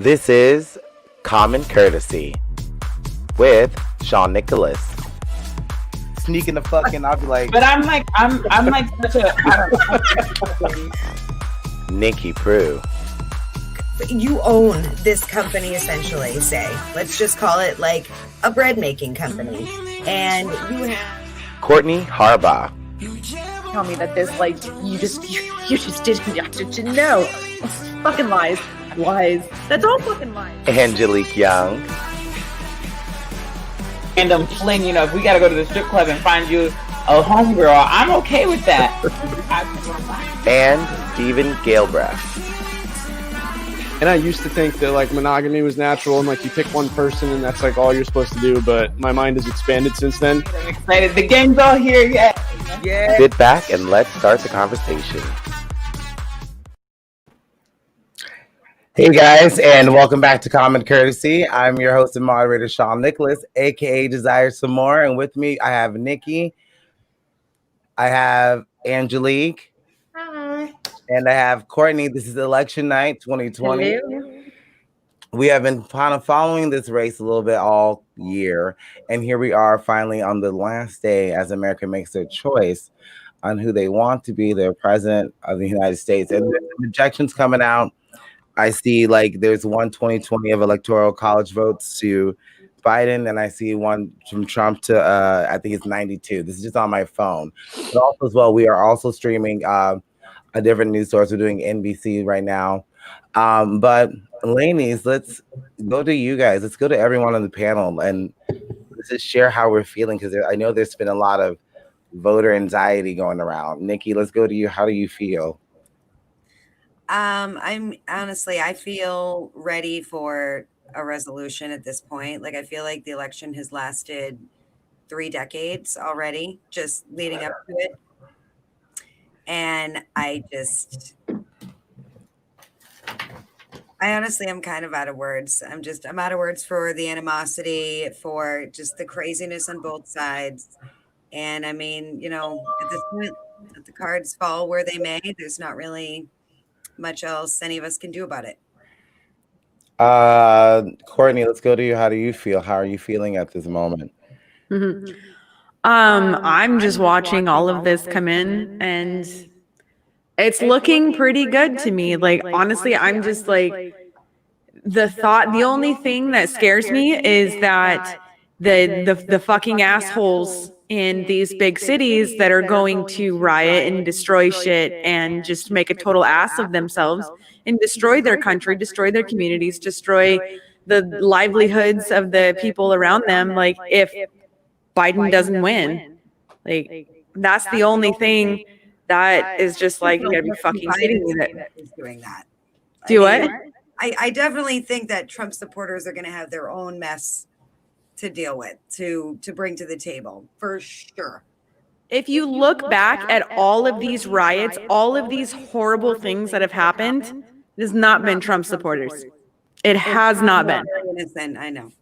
This is Common Courtesy with Sean Nicholas. Sneaking the fucking, I'll be like. But I'm like such a. Nikki Prue. You own this company essentially, say. Let's just call it like a bread making company. And you have Courtney Harbaugh. Tell me that this, like, you just didn't know. Fucking lies. Lies. That's all fucking lies. Angelique Young. Random fling, if we gotta go to the strip club and find you a homegirl, I'm okay with that. And Stephen Galbraith. And I used to think that like monogamy was natural and like you pick one person and that's like all you're supposed to do, but my mind has expanded since then. I'm excited. The game's all here. Yeah. Sit back and let's start the conversation. Hey guys, and welcome back to Common Courtesy. I'm your host and moderator, Sean Nicholas, aka Desire Some More. And with me, I have Nikki, I have Angelique, hi. And I have Courtney. This is election night 2020. Hello. We have been kind of following this race a little bit all year. And here we are finally on the last day as America makes their choice on who they want to be their president of the United States. And the projections coming out. I see like there's one 2020 of electoral college votes to Biden, and I see one from Trump to I think it's 92. This is just on my phone. But also as well, we are also streaming a different news source. We're doing NBC right now. But ladies, let's go to you guys. Let's go to everyone on the panel and let's just share how we're feeling, because I know there's been a lot of voter anxiety going around. Nikki, let's go to you. How do you feel? I feel ready for a resolution at this point. Like, I feel like the election has lasted 3 decades already, just leading up to it. And I honestly am kind of out of words. I'm out of words for the animosity, for just the craziness on both sides. And I mean, at this point, let the cards fall where they may. There's not really much else any of us can do about it. Courtney, let's go to you. How do you feel? How are you feeling at this moment? Mm-hmm. I'm just watching all of this come in, and it's looking pretty good to me. Like, honestly, I'm just like, the only thing that scares me is that the fucking assholes in these big cities that are going to riot and destroy shit and just make a total ass of themselves and destroy their country, destroy their communities, destroy the livelihoods of the people around them. Like, if Biden doesn't win, like, that's the only thing that is just like, you gotta be fucking kidding me that is doing that. Do what? I definitely think that Trump supporters are going to have their own mess to deal with, to bring to the table, for sure. If you look back at all of these riots, all of these horrible things that have happened, it has not been Trump supporters. It has not been. I know.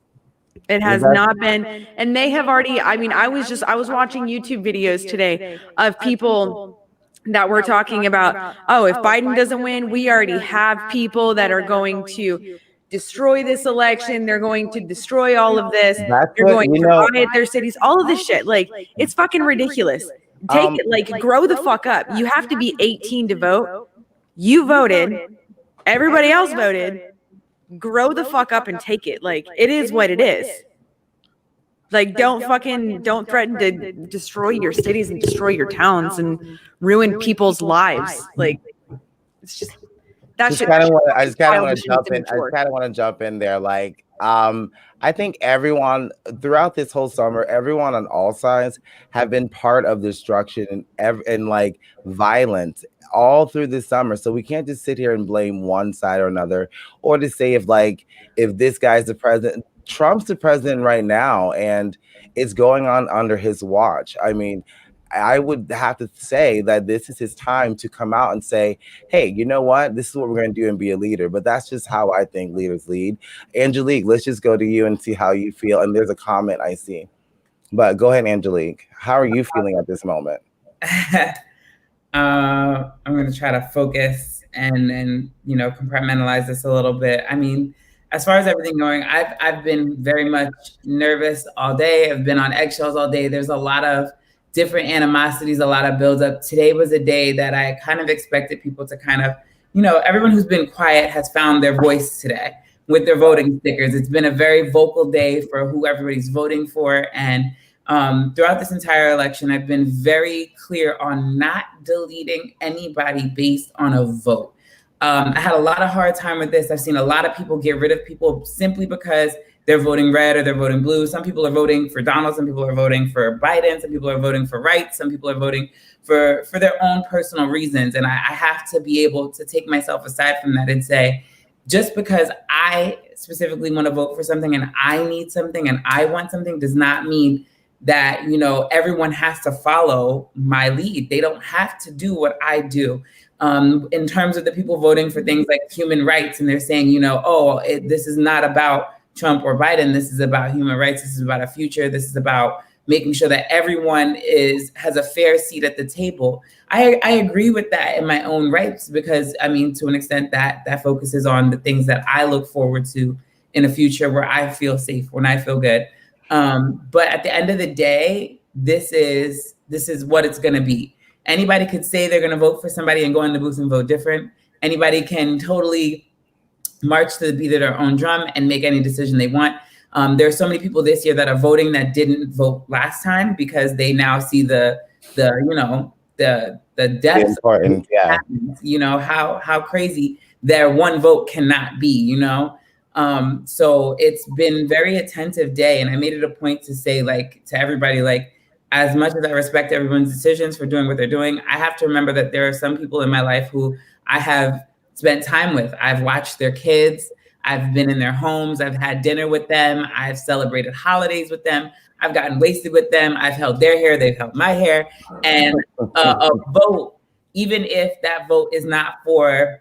It has not been. And they have already, I mean, I was watching YouTube videos today of people that were talking about, oh, if Biden doesn't win, we already have people that are going to destroy this election. They're going to destroy all of this. They're going to riot their cities. All of this shit. Like, it's fucking ridiculous. Take it, like, grow the fuck up. You have to be 18 to vote. You voted. Everybody else voted. Grow the fuck up and take it. Like, it is what it is. Like, don't threaten to destroy your cities and destroy your towns and ruin people's lives. Like, it's just, I just kind of want to jump in there. Like, I think everyone throughout this whole summer, everyone on all sides have been part of destruction and like violence all through this summer. So we can't just sit here and blame one side or another, or to say if this guy's the president. Trump's the president right now, and it's going on under his watch. I mean, I would have to say that this is his time to come out and say, hey, you know what? This is what we're going to do and be a leader. But that's just how I think leaders lead. Angelique, let's just go to you and see how you feel. And there's a comment I see. But go ahead, Angelique. How are you feeling at this moment? I'm going to try to focus and compartmentalize this a little bit. I mean, as far as everything going, I've been very much nervous all day. I've been on eggshells all day. There's a lot of different animosities, a lot of buildup. Today was a day that I kind of expected people to kind of, everyone who's been quiet has found their voice today with their voting stickers. It's been a very vocal day for who everybody's voting for. And throughout this entire election, I've been very clear on not deleting anybody based on a vote. I had a lot of hard time with this. I've seen a lot of people get rid of people simply because they're voting red or they're voting blue. Some people are voting for Donald. Some people are voting for Biden. Some people are voting for Wright. Some people are voting for their own personal reasons. And I have to be able to take myself aside from that and say, just because I specifically want to vote for something and I need something and I want something does not mean that, everyone has to follow my lead. They don't have to do what I do. In terms of the people voting for things like human rights, and they're saying, this is not about Trump or Biden. This is about human rights. This is about a future. This is about making sure that everyone has a fair seat at the table. I agree with that in my own rights, because to an extent that focuses on the things that I look forward to in a future where I feel safe, when I feel good. But at the end of the day, this is what it's going to be. Anybody could say they're going to vote for somebody and go in the booth and vote different. Anybody can totally march to the beat of their own drum and make any decision they want. There are so many people this year that are voting that didn't vote last time because they now see the depths. Important, yeah. How crazy their one vote cannot be. So it's been very attentive day, and I made it a point to say, to everybody, as much as I respect everyone's decisions for doing what they're doing, I have to remember that there are some people in my life who I have spent time with. I've watched their kids. I've been in their homes. I've had dinner with them. I've celebrated holidays with them. I've gotten wasted with them. I've held their hair. They've held my hair. And a vote, even if that vote is not for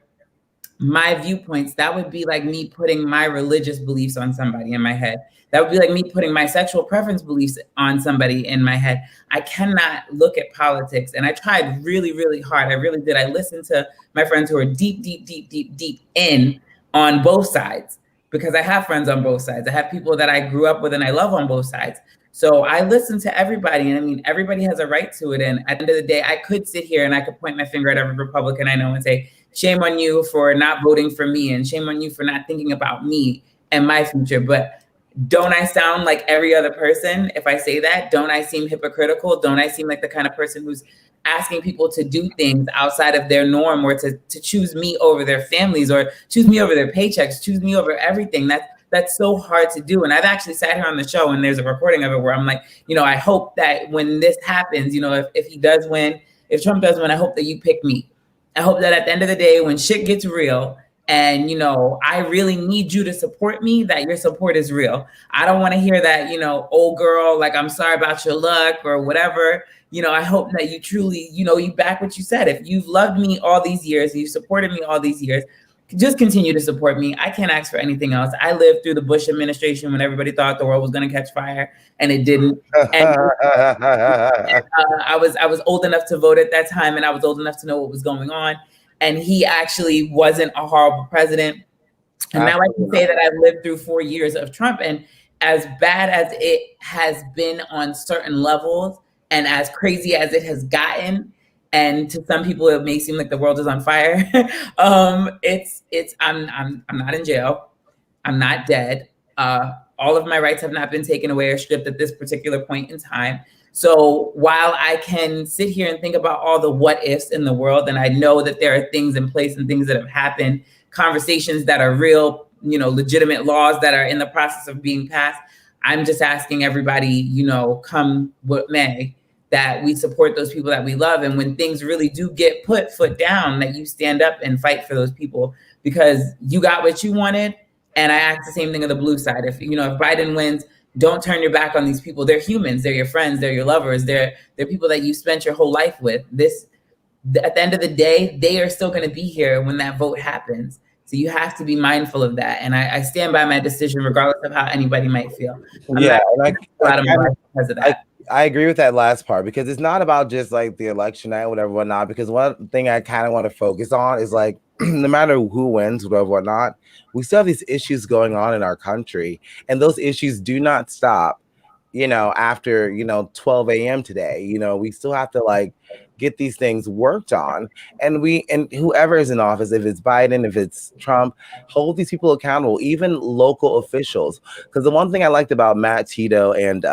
my viewpoints, that would be like me putting my religious beliefs on somebody in my head. That would be like me putting my sexual preference beliefs on somebody in my head. I cannot look at politics. And I tried really, really hard. I really did. I listened to my friends who are deep in on both sides, because I have friends on both sides. I have people that I grew up with and I love on both sides. So I listen to everybody. And everybody has a right to it. And at the end of the day, I could sit here and I could point my finger at every Republican I know and say, shame on you for not voting for me, and shame on you for not thinking about me and my future. But don't I sound like every other person if I say that? Don't I seem hypocritical? Don't I seem like the kind of person who's asking people to do things outside of their norm, or to choose me over their families, or choose me over their paychecks, choose me over everything? That's so hard to do. And I've actually sat here on the show, and there's a recording of it where I'm like, I hope that when this happens, if he does win, if Trump does win, I hope that you pick me. I hope that at the end of the day, when shit gets real, and, I really need you to support me, that your support is real. I don't want to hear that, old girl, I'm sorry about your luck or whatever. I hope that you truly, you back what you said. If you've loved me all these years, you supported me all these years, just continue to support me. I can't ask for anything else. I lived through the Bush administration when everybody thought the world was going to catch fire, and it didn't. And I was old enough to vote at that time, and I was old enough to know what was going on. And he actually wasn't a horrible president. And now I can say that I've lived through 4 years of Trump. And as bad as it has been on certain levels, and as crazy as it has gotten, and to some people it may seem like the world is on fire, I'm not in jail. I'm not dead. All of my rights have not been taken away or stripped at this particular point in time. So while I can sit here and think about all the what ifs in the world, and I know that there are things in place and things that have happened, conversations that are real, legitimate laws that are in the process of being passed, I'm just asking everybody, come what may, that we support those people that we love. And when things really do get foot down, that you stand up and fight for those people, because you got what you wanted. And I ask the same thing of the blue side. If Biden wins, don't turn your back on these people. They're humans. They're your friends. They're your lovers. They're people that you spent your whole life with. At the end of the day, they are still going to be here when that vote happens. So you have to be mindful of that. And I stand by my decision, regardless of how anybody might feel. Because of that. I agree with that last part, because it's not about just the election night, whatever, whatnot. Because one thing I kind of want to focus on is no matter who wins, whatever, whatnot, we still have these issues going on in our country, and those issues do not stop. After 12 a.m. today, we still have to like get these things worked on, and whoever is in office, if it's Biden, if it's Trump, hold these people accountable, even local officials. Because the one thing I liked about Matt Tito and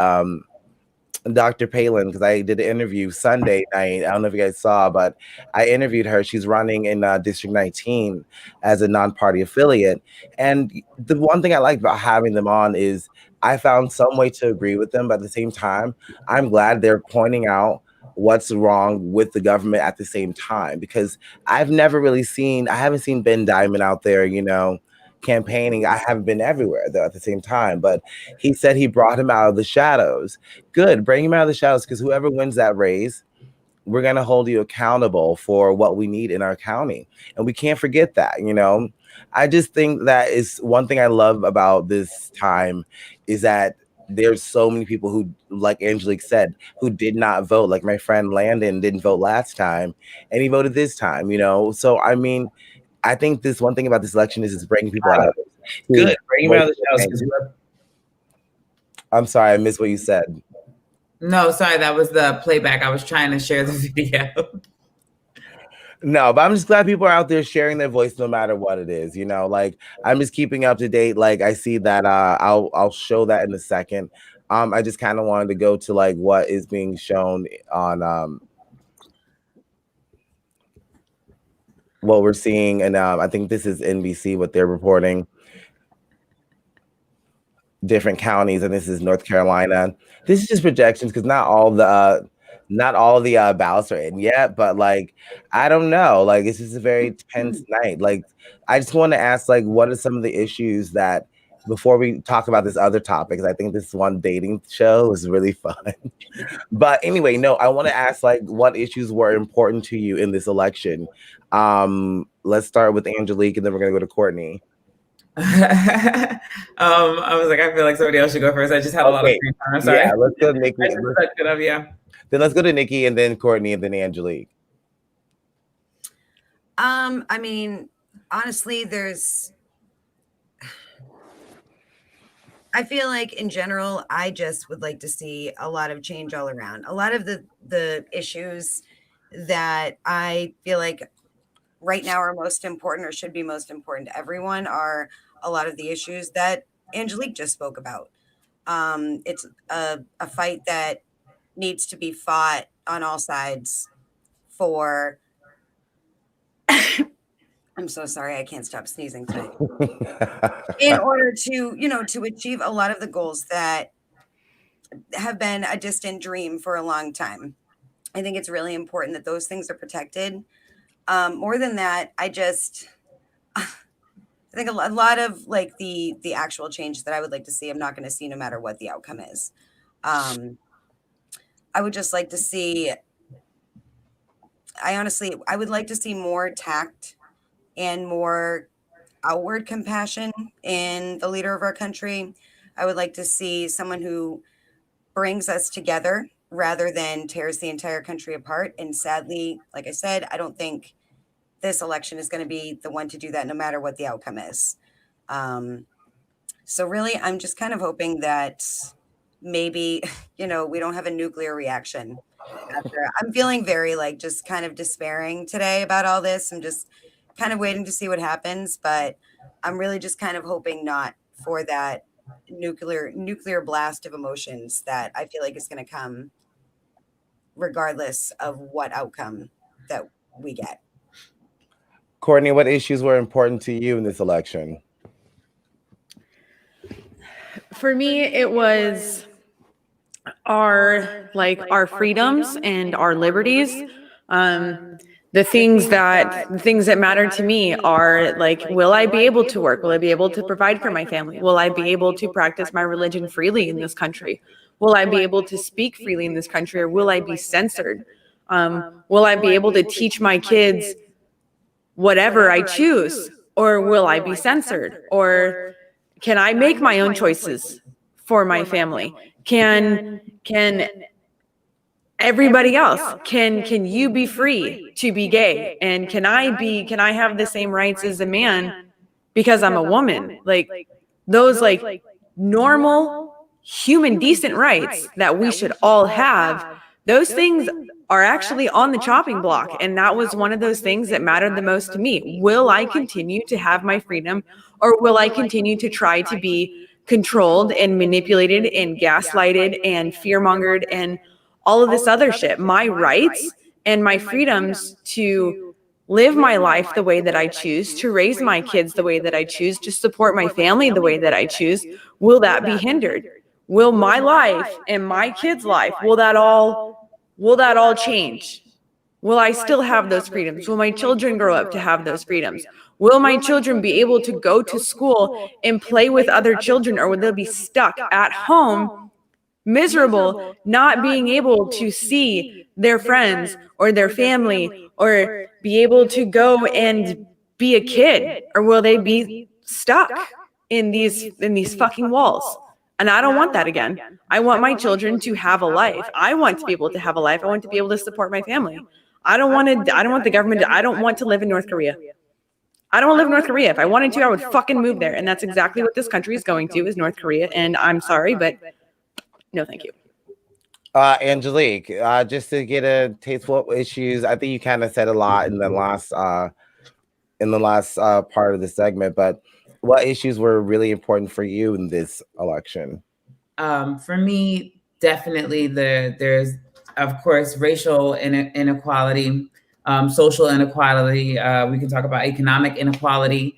Dr. Palin, because I did an interview Sunday night. I don't know if you guys saw, but I interviewed her. She's running in District 19 as a non-party affiliate. And the one thing I liked about having them on is I found some way to agree with them, but at the same time, I'm glad they're pointing out what's wrong with the government at the same time, because I haven't seen Ben Diamond out there, campaigning. I haven't been everywhere though at the same time, but he said he brought him out of the shadows. Good, bring him out of the shadows, because whoever wins that race, we're going to hold you accountable for what we need in our county. And we can't forget that, I just think that is one thing I love about this time, is that there's so many people who, like Angelique said, who did not vote. Like my friend Landon didn't vote last time and he voted this time, So, I mean, I think this one thing about this election is it's bringing people out. Good. Bring them out of the shadows. I'm sorry, I missed what you said. No, sorry, that was the playback. I was trying to share the video. No, but I'm just glad people are out there sharing their voice no matter what it is. Like I'm just keeping up to date. Like I see that I'll show that in a second. I just kind of wanted to go to like what is being shown on what we're seeing, and I think this is NBC, what they're reporting, different counties, and this is North Carolina. This is just projections, because not all the ballots are in yet, but like I don't know, like it's just a very tense night. Like I just want to ask, like, what are some of the issues that, before we talk about this other topic, because I think this one dating show is really fun. But anyway, no, I want to ask, like, what issues were important to you in this election? Let's start with Angelique, and then we're gonna go to Courtney. I was like, I feel like somebody else should go first. I just had a lot of free time. I'm sorry. Yeah, let's go to Nikki. Then let's go to Nikki, and then Courtney, and then Angelique. I mean, honestly, I feel like in general, I just would like to see a lot of change all around. A lot of the issues that I feel like right now are most important, or should be most important to everyone, are a lot of the issues that Angelique just spoke about. It's a fight that needs to be fought on all sides for I'm so sorry, I can't stop sneezing tonight. In order to, to achieve a lot of the goals that have been a distant dream for a long time. I think it's really important that those things are protected. More than that, I think a lot of like the actual change that I would like to see, I'm not going to see no matter what the outcome is. I would just like to see, I would like to see more tact and more outward compassion in the leader of our country. I would like to see someone who brings us together rather than tears the entire country apart. And sadly, like I said, I don't think this election is going to be the one to do that, no matter what the outcome is. So really, I'm just kind of hoping that maybe, we don't have a nuclear reaction. I'm feeling very just kind of despairing today about all this. I'm just kind of waiting to see what happens, but I'm really just kind of hoping not for that nuclear blast of emotions that I feel like is going to come regardless of what outcome that we get. Courtney, what issues were important to you in this election? For me, it was our freedoms and our liberties. The things that matter to me are will I be able to work? Will I be able to provide for my family? Will I be able to practice my religion freely in this country? Will I be able to speak freely in this country, or will I be censored? Will I be able to teach my kids whatever I choose, or will I be censored? Or can I make my own choices for my family? everybody else. Can you be free to be gay? And can I have the same rights as a man because I'm a woman? Like those like normal human decent rights that we should all have. Those things are actually on the chopping block. And that was one of those things that mattered the most to me. Will I continue to have my freedom, or will I continue to try to be controlled and manipulated and gaslighted and fear-mongered and all of this other shit? My rights and my freedoms to live my life the way that I choose, to raise my kids the way that I choose, to support my family the way that I choose, will that be hindered? Will my life and my kids' life, will that all change? Will I still have those freedoms? Will my children grow up to have those freedoms? Will my children be able to go to school and play with other children, or will they be stuck at home, miserable, not being able to see their friends or their family, or be able to go and be a kid? Or will they be stuck in these fucking walls? And I don't want that again. I want my children to have a life. I want to be able to have a life. I want to be able to support my family. I don't want the government I don't want to live in North Korea. I don't want to live in North Korea. If I wanted to, I would fucking move there. And that's exactly what this country is going to, is North Korea. And I'm sorry, but no, thank you. Angelique, just to get a taste, what issues? I think you kind of said a lot in the last part of the segment, but what issues were really important for you in this election? For me, definitely there's of course racial inequality, social inequality. We can talk about economic inequality,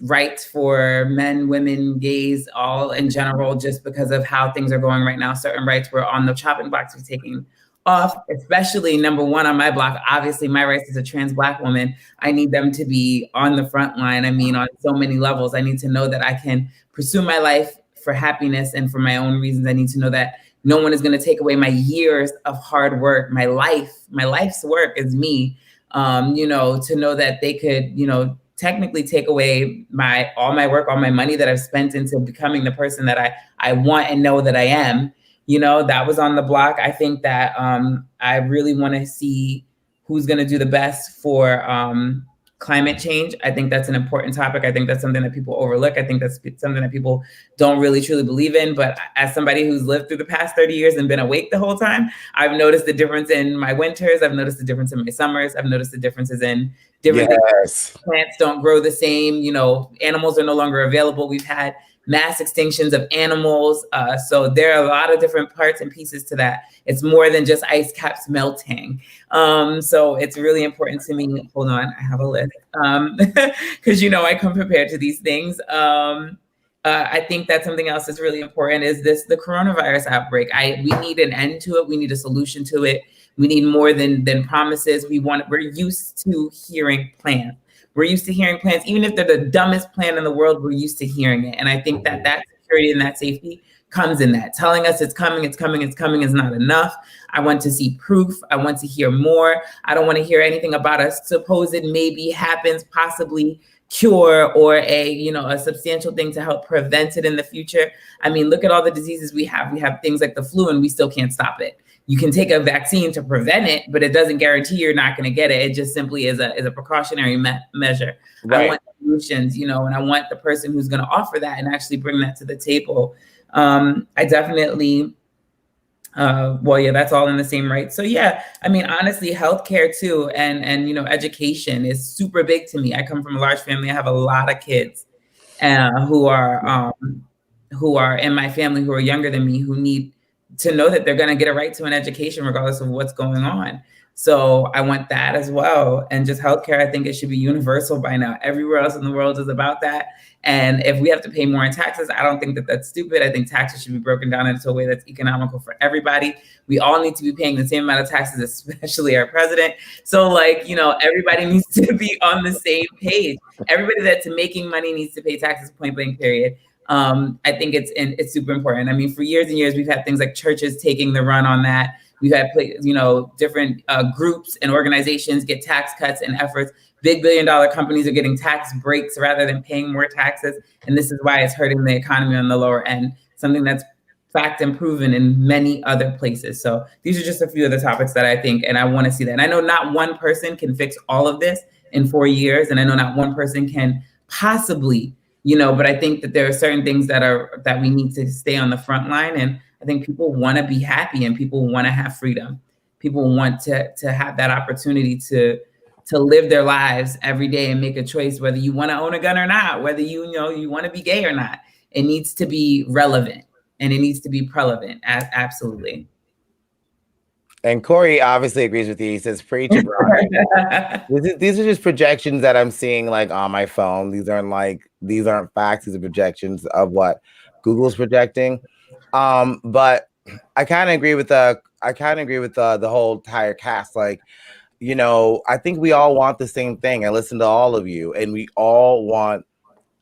rights for men, women, gays, all in general, just because of how things are going right now. Certain rights were on the chopping block to be taken off, especially number one on my block. Obviously, my rights as a trans Black woman, I need them to be on the front line. I mean, on so many levels. I need to know that I can pursue my life for happiness and for my own reasons. I need to know that no one is going to take away my years of hard work, my life's work is me. To know that they could, technically take away all my work, all my money that I've spent into becoming the person that I want and know that I am. That was on the block. I think that I really want to see who's going to do the best for climate change. I think that's an important topic. I think that's something that people overlook. I think that's something that people don't really truly believe in. But as somebody who's lived through the past 30 years and been awake the whole time, I've noticed the difference in my winters. I've noticed the difference in my summers. I've noticed the differences in different things. Plants don't grow the same. Animals are no longer available. We've had mass extinctions of animals. So there are a lot of different parts and pieces to that. It's more than just ice caps melting. So it's really important to me. Hold on, I have a list. Because I come prepared to these things. I think that something else that's really important is the coronavirus outbreak. We need an end to it. We need a solution to it. We need more than promises. We're used to hearing plans. We're used to hearing plans, even if they're the dumbest plan in the world, we're used to hearing it. And I think that security and that safety comes in that. Telling us it's coming is not enough. I want to see proof. I want to hear more. I don't want to hear anything about a supposed maybe happens, possibly cure, or a substantial thing to help prevent it in the future. I mean, look at all the diseases we have. We have things like the flu and we still can't stop it. You can take a vaccine to prevent it, but it doesn't guarantee you're not going to get it. It just simply is a precautionary measure. Right. I want solutions, and I want the person who's going to offer that and actually bring that to the table. I definitely, that's all in the same right. So I mean, honestly, healthcare too, and education is super big to me. I come from a large family. I have a lot of kids who are in my family who are younger than me, who need to know that they're going to get a right to an education regardless of what's going on. So I want that as well. And just healthcare, I think it should be universal by now. Everywhere else in the world is about that. And if we have to pay more in taxes, I don't think that that's stupid. I think taxes should be broken down into a way that's economical for everybody. We all need to be paying the same amount of taxes, especially our president. So everybody needs to be on the same page. Everybody that's making money needs to pay taxes, point blank, period. I think it's super important. I mean, for years and years, we've had things like churches taking the run on that. We've had, different groups and organizations get tax cuts and efforts. Big billion-dollar companies are getting tax breaks rather than paying more taxes. And this is why it's hurting the economy on the lower end. Something that's fact and proven in many other places. So these are just a few of the topics that I think, and I want to see that. And I know not one person can fix all of this in 4 years, and I know not one person can possibly, but I think that there are certain things that we need to stay on the front line. And I think people want to be happy and people want to have freedom. People want to have that opportunity to live their lives every day and make a choice, whether you want to own a gun or not, whether you want to be gay or not. It needs to be relevant and it needs to be prevalent. Absolutely. And Corey obviously agrees with you. He says, preach it, brother. These are just projections that I'm seeing like on my phone. These aren't facts. These are projections of what Google's projecting. But I kind of agree with the whole entire cast. Like, I think we all want the same thing. I listen to all of you, and we all want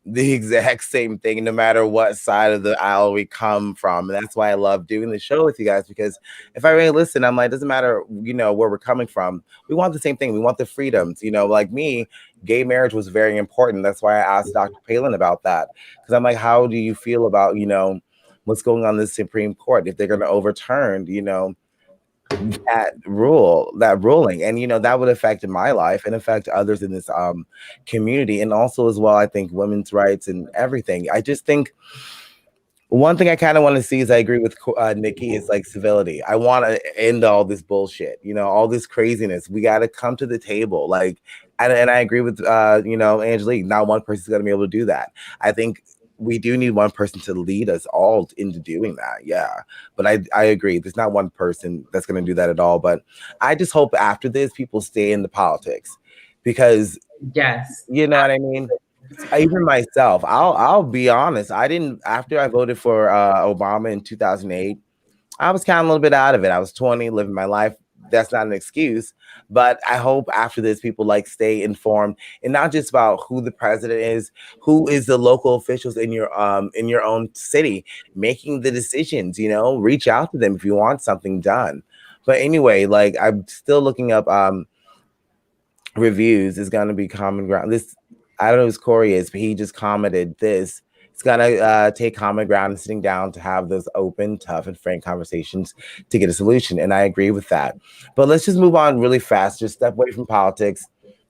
the exact same thing, no matter what side of the aisle we come from. And that's why I love doing the show with you guys, because if I really listen, I'm like, it doesn't matter, where we're coming from. We want the same thing. We want the freedoms. Like me, gay marriage was very important. That's why I asked Dr. Palin about that, because I'm like, how do you feel about, what's going on in the Supreme Court if they're going to overturn, that ruling, and that would affect my life and affect others in this community, and also as well, I think women's rights and everything. I just think one thing I kind of want to see is, I agree with Nikki, is like civility. I want to end all this bullshit, all this craziness. We got to come to the table, like, and I agree with Angelique. Not one person's going to be able to do that. I think we do need one person to lead us all into doing that. Yeah. But I agree. There's not one person that's going to do that at all. But I just hope after this, people stay in the politics, because yes, you know what I mean? Even myself, I'll be honest. After I voted for Obama in 2008, I was kind of a little bit out of it. I was 20, living my life. That's not an excuse, but I hope after this, people stay informed, and not just about who the president is, who is the local officials in your own city making the decisions. Reach out to them if you want something done. But anyway, I'm still looking up reviews. Is going to be common ground. This, I don't know who Corey is, but he just commented this. It's gonna take common ground and sitting down to have those open, tough, and frank conversations to get a solution. And I agree with that. But let's just move on really fast. Just step away from politics,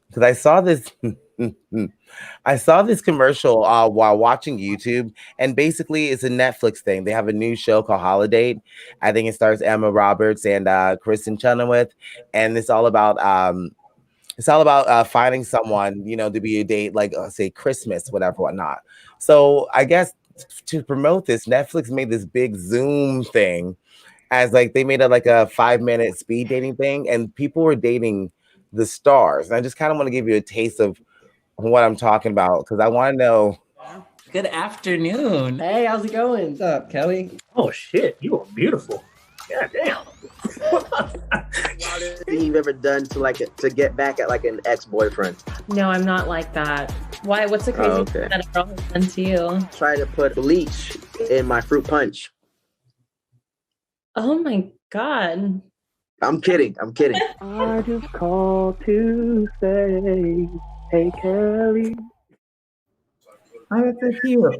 because I saw this. I saw this commercial while watching YouTube, and basically it's a Netflix thing. They have a new show called Holiday. I think it stars Emma Roberts and Kristen Chenoweth, and it's all about finding someone, to be a date, like say Christmas, whatever, whatnot. So I guess to promote this, Netflix made this big Zoom thing, as they made a 5-minute speed dating thing, and people were dating the stars. And I just kind of want to give you a taste of what I'm talking about, because I want to know. Good afternoon. Hey, how's it going? What's up, Kelly? Oh shit, you are beautiful. God damn. You've ever done to get back at an ex-boyfriend? No, I'm not like that. Why? What's the crazy thing that a girl has done to you? Try to put bleach in my fruit punch. Oh my God. I'm kidding. I just called to say, hey Kelly. Oh, that's so cute.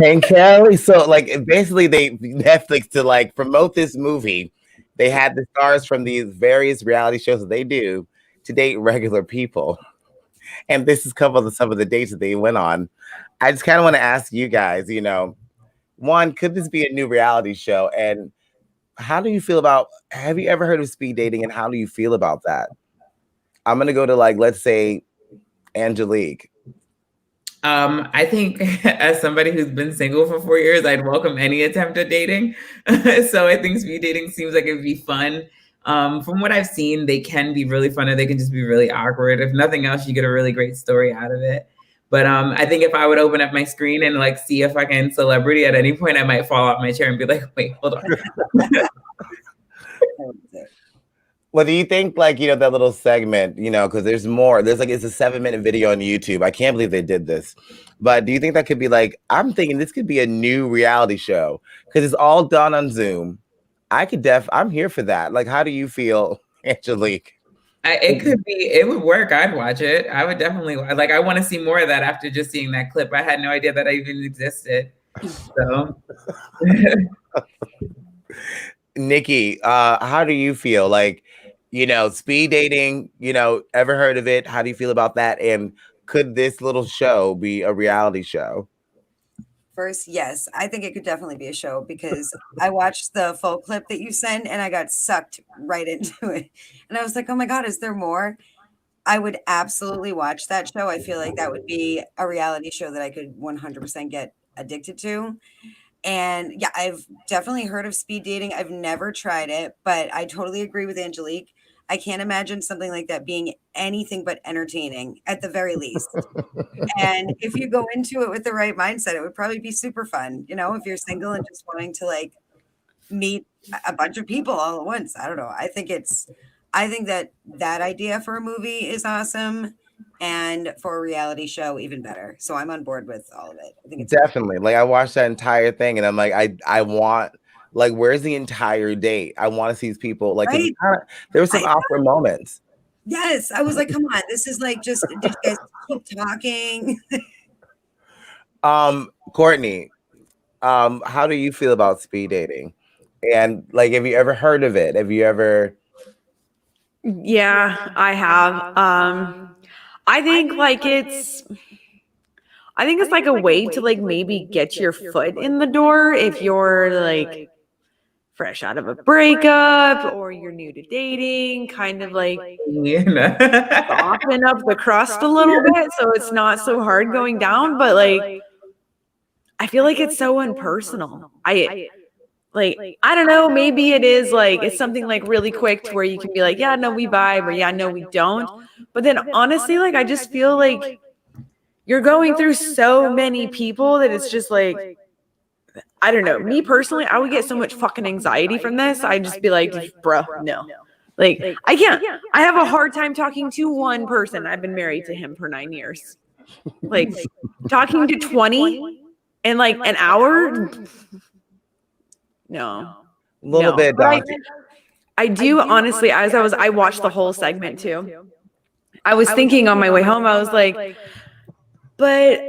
And Kelly, so basically Netflix, to promote this movie, they had the stars from these various reality shows that they do to date regular people. And this is some of the dates that they went on. I just kind of want to ask you guys, one, could this be a new reality show? And how do you feel have you ever heard of speed dating, and how do you feel about that? I'm going to go to let's say Angelique. I think as somebody who's been single for 4 years, I'd welcome any attempt at dating. So I think speed dating seems like it'd be fun. From what I've seen, they can be really fun, or they can just be really awkward. If nothing else, you get a really great story out of it. But I think if I would open up my screen and see a fucking celebrity at any point, I might fall off my chair and be like, wait, hold on. Well, do you think that little segment, because there's more, it's a 7-minute video on YouTube. I can't believe they did this. But do you think that could be I'm thinking this could be a new reality show, because it's all done on Zoom. I'm here for that. How do you feel, Angelique? It would work. I'd watch it. I would definitely I want to see more of that after just seeing that clip. I had no idea that I even existed. So Nikki, how do you feel? Like, speed dating, ever heard of it? How do you feel about that? And could this little show be a reality show? First, yes, I think it could definitely be a show because I watched the full clip that you sent and I got sucked right into it. And I was like, oh my God, is there more? I would absolutely watch that show. I feel like that would be a reality show that I could 100% get addicted to. And yeah, I've definitely heard of speed dating. I've never tried it, but I totally agree with Angelique. I can't imagine something like that being anything but entertaining at the very least. And if you go into it with the right mindset, it would probably be super fun. If you're single and just wanting to like meet a bunch of people all at once. I don't know. I think that idea for a movie is awesome. And for a reality show, even better. So I'm on board with all of it. I think it's definitely like I watched that entire thing and I'm like, I want like, where's the entire date? I want to see these people. Like, right? There were some awkward moments. Yes, I was like, come on, this is like just did you guys keep talking? Courtney, how do you feel about speed dating? And like, have you ever heard of it? Have you ever? Yeah, I have. I think it's like a way to like maybe get your foot in the door if you're like fresh out of a breakup or you're new to dating, kind of like soften up the crust a little bit so it's not so hard going down. But like, I feel like it's so impersonal. I don't know, maybe it is like, it's something like really quick to where you can be like, yeah, no, we vibe, or yeah, no, we don't. But then honestly, like, I just feel like you're going through so many people that it's just like, I don't know. Me personally, I would get so much fucking anxiety from this. I'd just be like, bro, no. Like, I can't. I have a hard time talking to one person. I've been married to him for 9 years. Like, talking to 20 in like an hour? No. A little bit daunting. I do honestly, I watched the whole segment too. I was thinking on my way home, I was like, but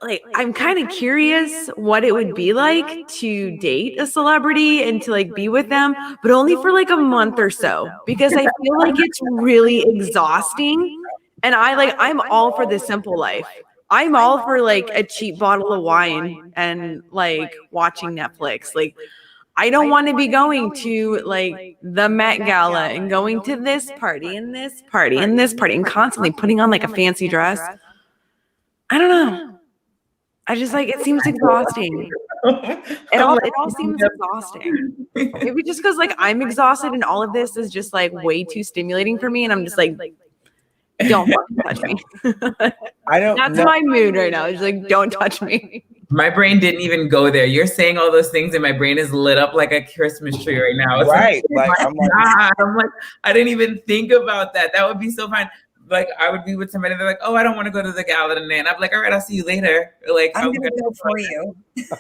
like, I'm kind of curious what it would be like to date a celebrity and to like be with them, but only for like a month or so, because I feel like it's really exhausting. And I'm all for the simple life. I'm all for like a cheap bottle of wine and like watching Netflix. Like, I don't want to be going to like the Met Gala and going to this party and this party and this party and constantly putting on like a fancy dress. I don't know. I just like, it seems exhausting. It all seems exhausting. Maybe just because like I'm exhausted and all of this is just like way too stimulating for me, and I'm just like, don't fucking touch me. That's my mood right now. It's like, don't touch me. My brain didn't even go there. You're saying all those things and my brain is lit up like a Christmas tree right now. It's right. I'm like, I didn't even think about that. That would be so fun. Like, I would be with somebody, they're like, oh, I don't want to go to the gala today. And I'm like, all right, I'll see you later. Like, I'm going to go for you.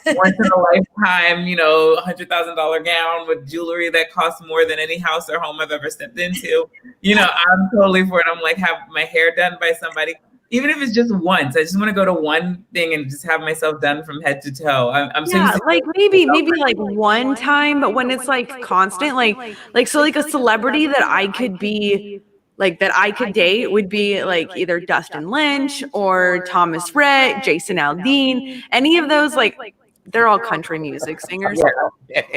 Once in a lifetime, $100,000 gown with jewelry that costs more than any house or home I've ever stepped into. I'm totally for it. I'm like, have my hair done by somebody. Even if it's just once, I just want to go to one thing and just have myself done from head to toe. I'm so like maybe like one time, but when it's like constant, so like a celebrity that I could be like, that I could date would be like either Dustin Lynch or Thomas Rhett, Jason Aldean, any of those, like, they're all country music singers.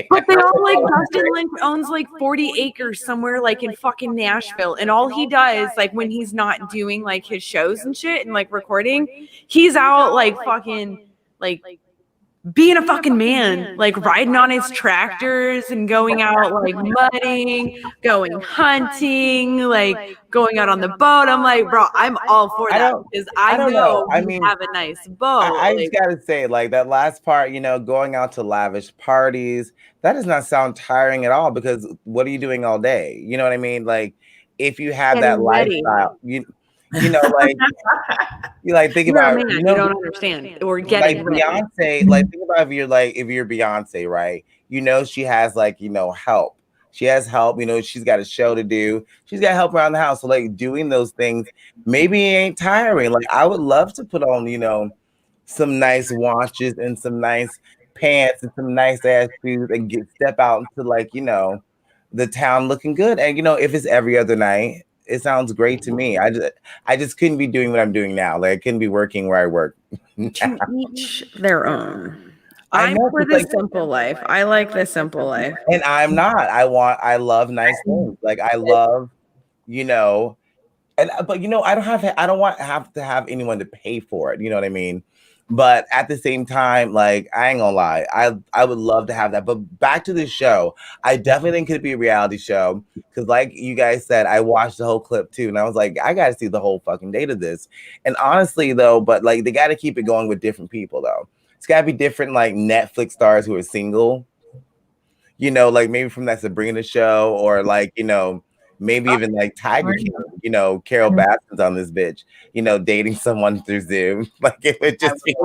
But they all like, Dustin Lynch owns like 40 acres somewhere like in fucking Nashville. And all he does, like when he's not doing like his shows and shit and like recording, he's out like fucking like being a fucking man, like riding on his tractors and going out like mudding, going hunting, like going out on the boat. I'm like, bro, I'm all for that because I know you have a nice boat. I just gotta say, like that last part, going out to lavish parties, that does not sound tiring at all, because what are you doing all day? You know what I mean? Like, if you have that lifestyle, like you like think about you don't understand or getting like Beyonce. Like, think about if you're Beyonce, right? She has like help. She has help. She's got a show to do. She's got help around the house. So like doing those things maybe ain't tiring. Like, I would love to put on some nice watches and some nice pants and some nice ass shoes and step out into like, you know, the town looking good. And you know, if it's every other night, it sounds great to me. I just couldn't be doing what I'm doing now. Like I couldn't be working where I work. To each their own. I'm for the simple life. I like the simple life. And I'm not. I love nice things. Like I love, you know, but you know, I don't want to have anyone to pay for it. You know what I mean? But at the same time, like I ain't gonna lie, I would love to have that. But back to the show, I definitely think it could be a reality show because, like you guys said, I watched the whole clip too, and I was like, I gotta see the whole fucking date of this. And honestly, though, but like they gotta keep it going with different people though. It's gotta be different, like Netflix stars who are single. You know, like maybe from that Sabrina show, or like you know. Maybe even like Tiger King, you know, Carol Baskin's on this bitch, you know, dating someone through Zoom. Like it would just be.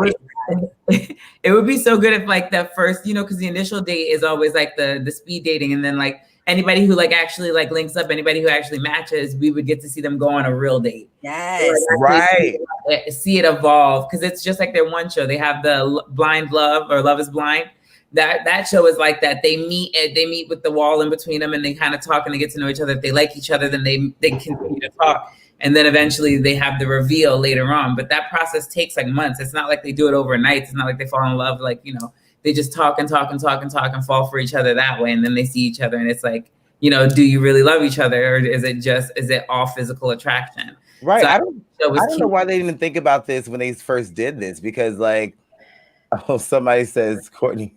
It would be so good if like the first, you know, because the initial date is always like the speed dating, and then like anybody who like actually like links up, anybody who actually matches, we would get to see them go on a real date. Yes, right. See it evolve because it's just like their one show. They have the Blind Love or Love is Blind. That show is like that. They meet with the wall in between them, and they kind of talk and they get to know each other. If they like each other, then they continue to talk, and then eventually they have the reveal later on. But that process takes like months. It's not like they do it overnight. It's not like they fall in love. Like, you know, they just talk and talk and talk and talk and fall for each other that way, and then they see each other, and it's like, you know, do you really love each other, or is it all physical attraction? Right. So I don't know why they didn't think about this when they first did this, because like, oh, somebody says Courtney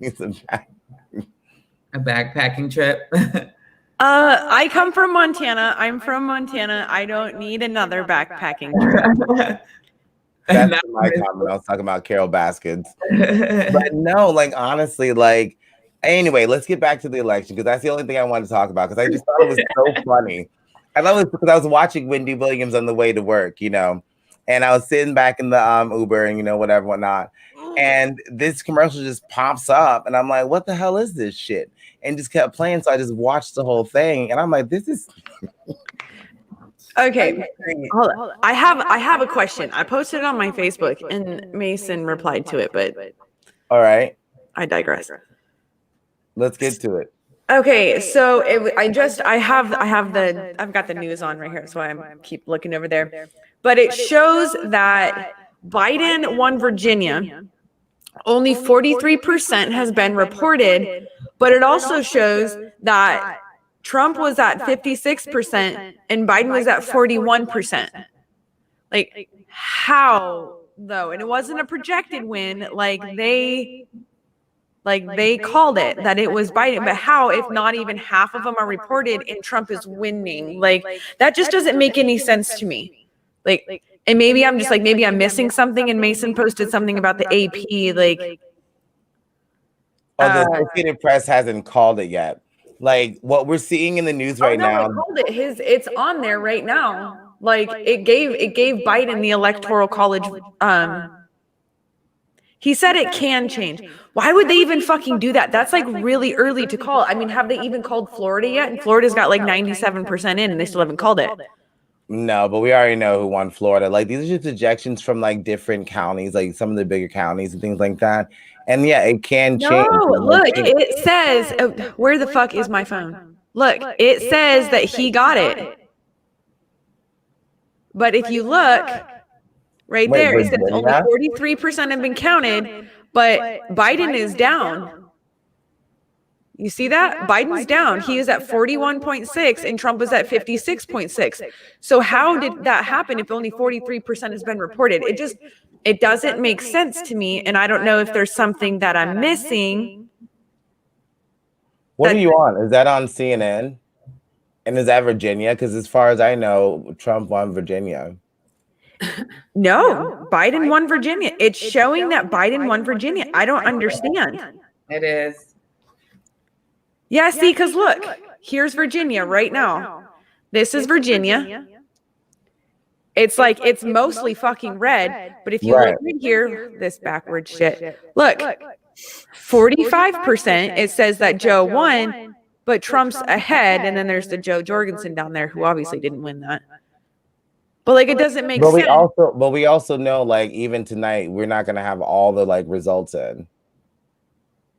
needs a backpacking trip. I come from Montana. I'm from Montana. I don't need another backpacking trip. That's my comment. I was talking about Carol Baskins. But no, like honestly, like anyway, let's get back to the election because that's the only thing I wanted to talk about because I just thought it was so funny. I thought it was because I was watching Wendy Williams on the way to work, you know, and I was sitting back in the Uber and you know whatever whatnot. And this commercial just pops up, and I'm like, "What the hell is this shit?" And just kept playing, so I just watched the whole thing, and I'm like, "This is." Okay, hold on. I have a question. I posted it on my Facebook, and Mason replied to it, but all right, I digress. Let's get to it. Okay, so I've got the news on right here, so I keep looking over there, but it shows that Biden won Virginia. Only 43% has been reported, but it also shows that Trump was at 56% and Biden was at 41%. Like, how though? And it wasn't a projected win. Like they called it that it was Biden, but how if not even half of them are reported and Trump is winning? Like that just doesn't make any sense to me. Like. And maybe I'm just like, maybe I'm missing something. And Mason posted something about the AP. Like, the Associated Press hasn't called it yet. Like what we're seeing in the news right now. It called it. It's on there right now. Like it gave Biden the Electoral College. He said it can change. Why would they even fucking do that? That's like really early to call. I mean, have they even called Florida yet? And Florida's got like 97% in, and they still haven't called it. No, but we already know who won Florida. Like these are just projections from like different counties, like some of the bigger counties and things like that. And yeah, it can change. No, look, it says, where the fuck is my phone? Look, it says that he got it. But if you look right there, it says only 43% have been counted, but Biden is down. You see that? Biden's down. He is at 41.6 and Trump is at 56.6. So how did that happen if only 43% has been reported? It doesn't make sense to me. And I don't know if there's something that I'm missing. What are you on? Is that on CNN? And is that Virginia? Because as far as I know, Trump won Virginia. No, Biden won Virginia. It's showing that Biden won Virginia. I don't understand. It is. Yeah, see, because look, here's Virginia right now. This is Virginia. It's like, it's mostly fucking red. But if you look right here, this backward shit, look, 45%, it says that Joe won, but Trump's ahead. And then there's the Joe Jorgensen down there who obviously didn't win that. But like, it doesn't make But sense. we also know, like, even tonight, we're not gonna have all the like results in.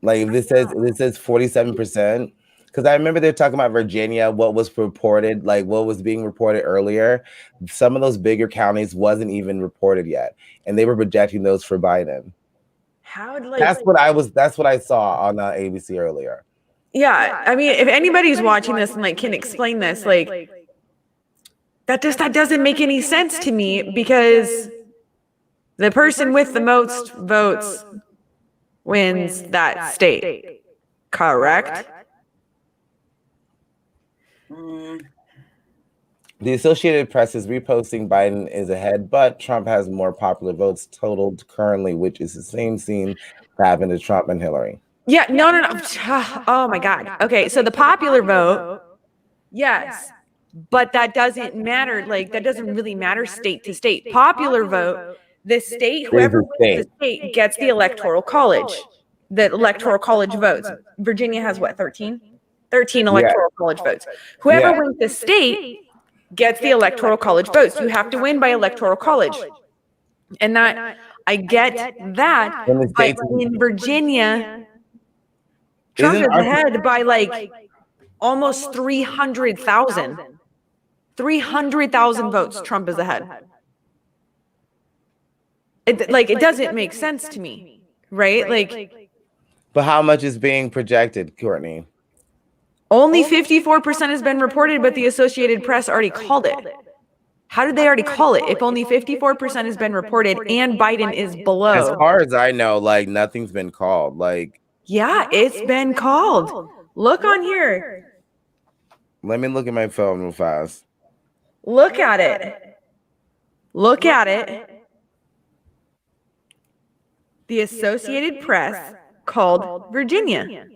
Like this says 47%. Because I remember they're talking about Virginia, what was reported, like what was being reported earlier. Some of those bigger counties wasn't even reported yet, and they were projecting those for Biden. That's what I saw on ABC earlier. Yeah, I mean, if anybody's watching this and like can explain this, like that doesn't make any sense to me, because the person with the most votes wins that state, correct? The Associated Press is reposting Biden is ahead, but Trump has more popular votes totaled currently, which is the same scene that happened to Trump and Hillary. Yeah, no. Oh my God. Okay, so the popular vote, yes, but that doesn't matter. Like, that doesn't really matter state to state. Popular vote, the state, whoever wins the state gets the electoral college. The electoral college votes. Virginia has what, 13? 13 electoral college votes. Whoever wins the state gets the electoral college votes. You have to win by electoral college. And that, I get that, but in Virginia, Trump is ahead by like almost 300,000. 300,000 votes, Trump is ahead. It doesn't make sense to me, right? Like, but how much is being projected, Courtney? Only 54% has been reported, but the Associated Press already called it. How did they already call it if only 54% has been reported and Biden is below? As far as I know, like nothing's been called. Like, yeah, it's been called. Look on here. Let me look at my phone real fast. Look at it. Look at it. The Associated Press called Virginia.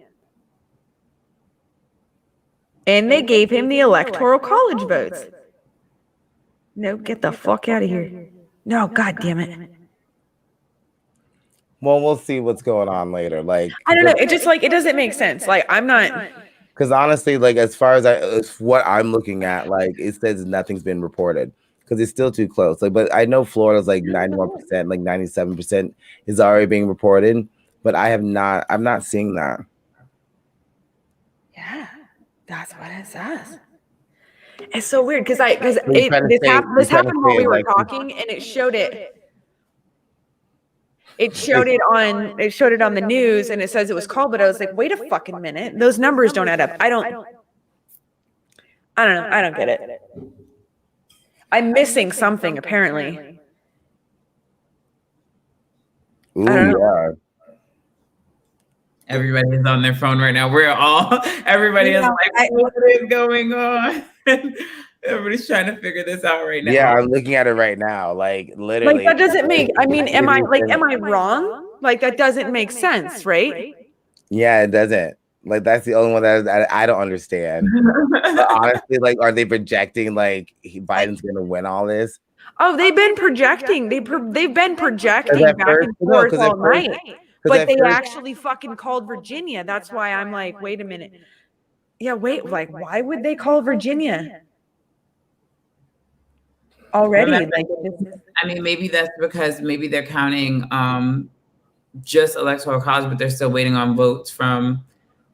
And they gave him the electoral college votes. No, get the fuck out of here. No, God damn it. Well, we'll see what's going on later. Like, I don't know. It just like, it doesn't make sense. Like, I'm not. Because honestly, like, as far as what I'm looking at, like, it says nothing's been reported because it's still too close. Like, but I know Florida's like 91%, like 97% is already being reported, but I'm not seeing that. Yeah, that's what it says. It's so weird because this happened while we were talking, and it showed it. It showed it on the news, and it says it was called, but I was like, wait a fucking minute, those numbers don't add up. I don't know. I don't get it. I'm missing something apparently. Ooh, I don't know. Everybody is on their phone right now. Everybody is like, what is going on? Everybody's trying to figure this out right now. Yeah, I'm looking at it right now. Like, literally. Like, that doesn't make, I mean, am I wrong? Like, that doesn't make sense, right? Yeah, it doesn't. Like, that's the only one that I don't understand. But honestly, like, are they projecting like Biden's gonna win all this? Oh, they've been projecting. They've been projecting back and forth all night. But they actually fucking called Virginia. That's why I'm like, wait a minute. Yeah, wait, like, why would they call Virginia? Already. I mean, maybe that's because maybe they're counting just electoral college, but they're still waiting on votes from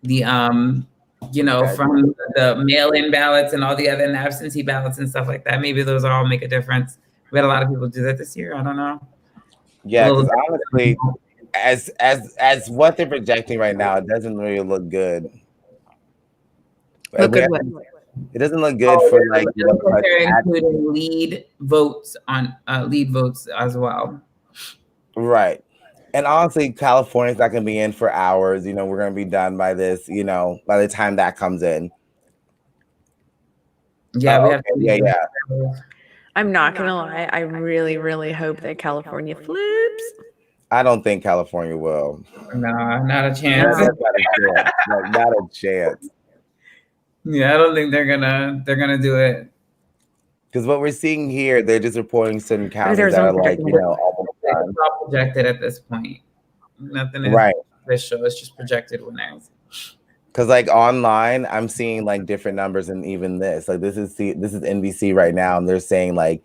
the from the mail-in ballots and all the other absentee ballots and stuff like that. Maybe those all make a difference. We had a lot of people do that this year. I don't know. Yeah, because honestly, as what they're projecting right now, it doesn't really look good. It doesn't look good for like they're including lead votes as well. Right. And honestly, California's not gonna be in for hours. We're gonna be done by this, by the time that comes in. Yeah, yeah. I'm not gonna lie. I really, really hope that California flips. I don't think California will. Nah, not a chance. Not a chance. Yeah, I don't think they're gonna do it. Because what we're seeing here, they're just reporting certain counties that are like, almost done. It's all projected at this point. Nothing is official. It's just projected winners. Because like online, I'm seeing like different numbers, and even this, like this is NBC right now, and they're saying like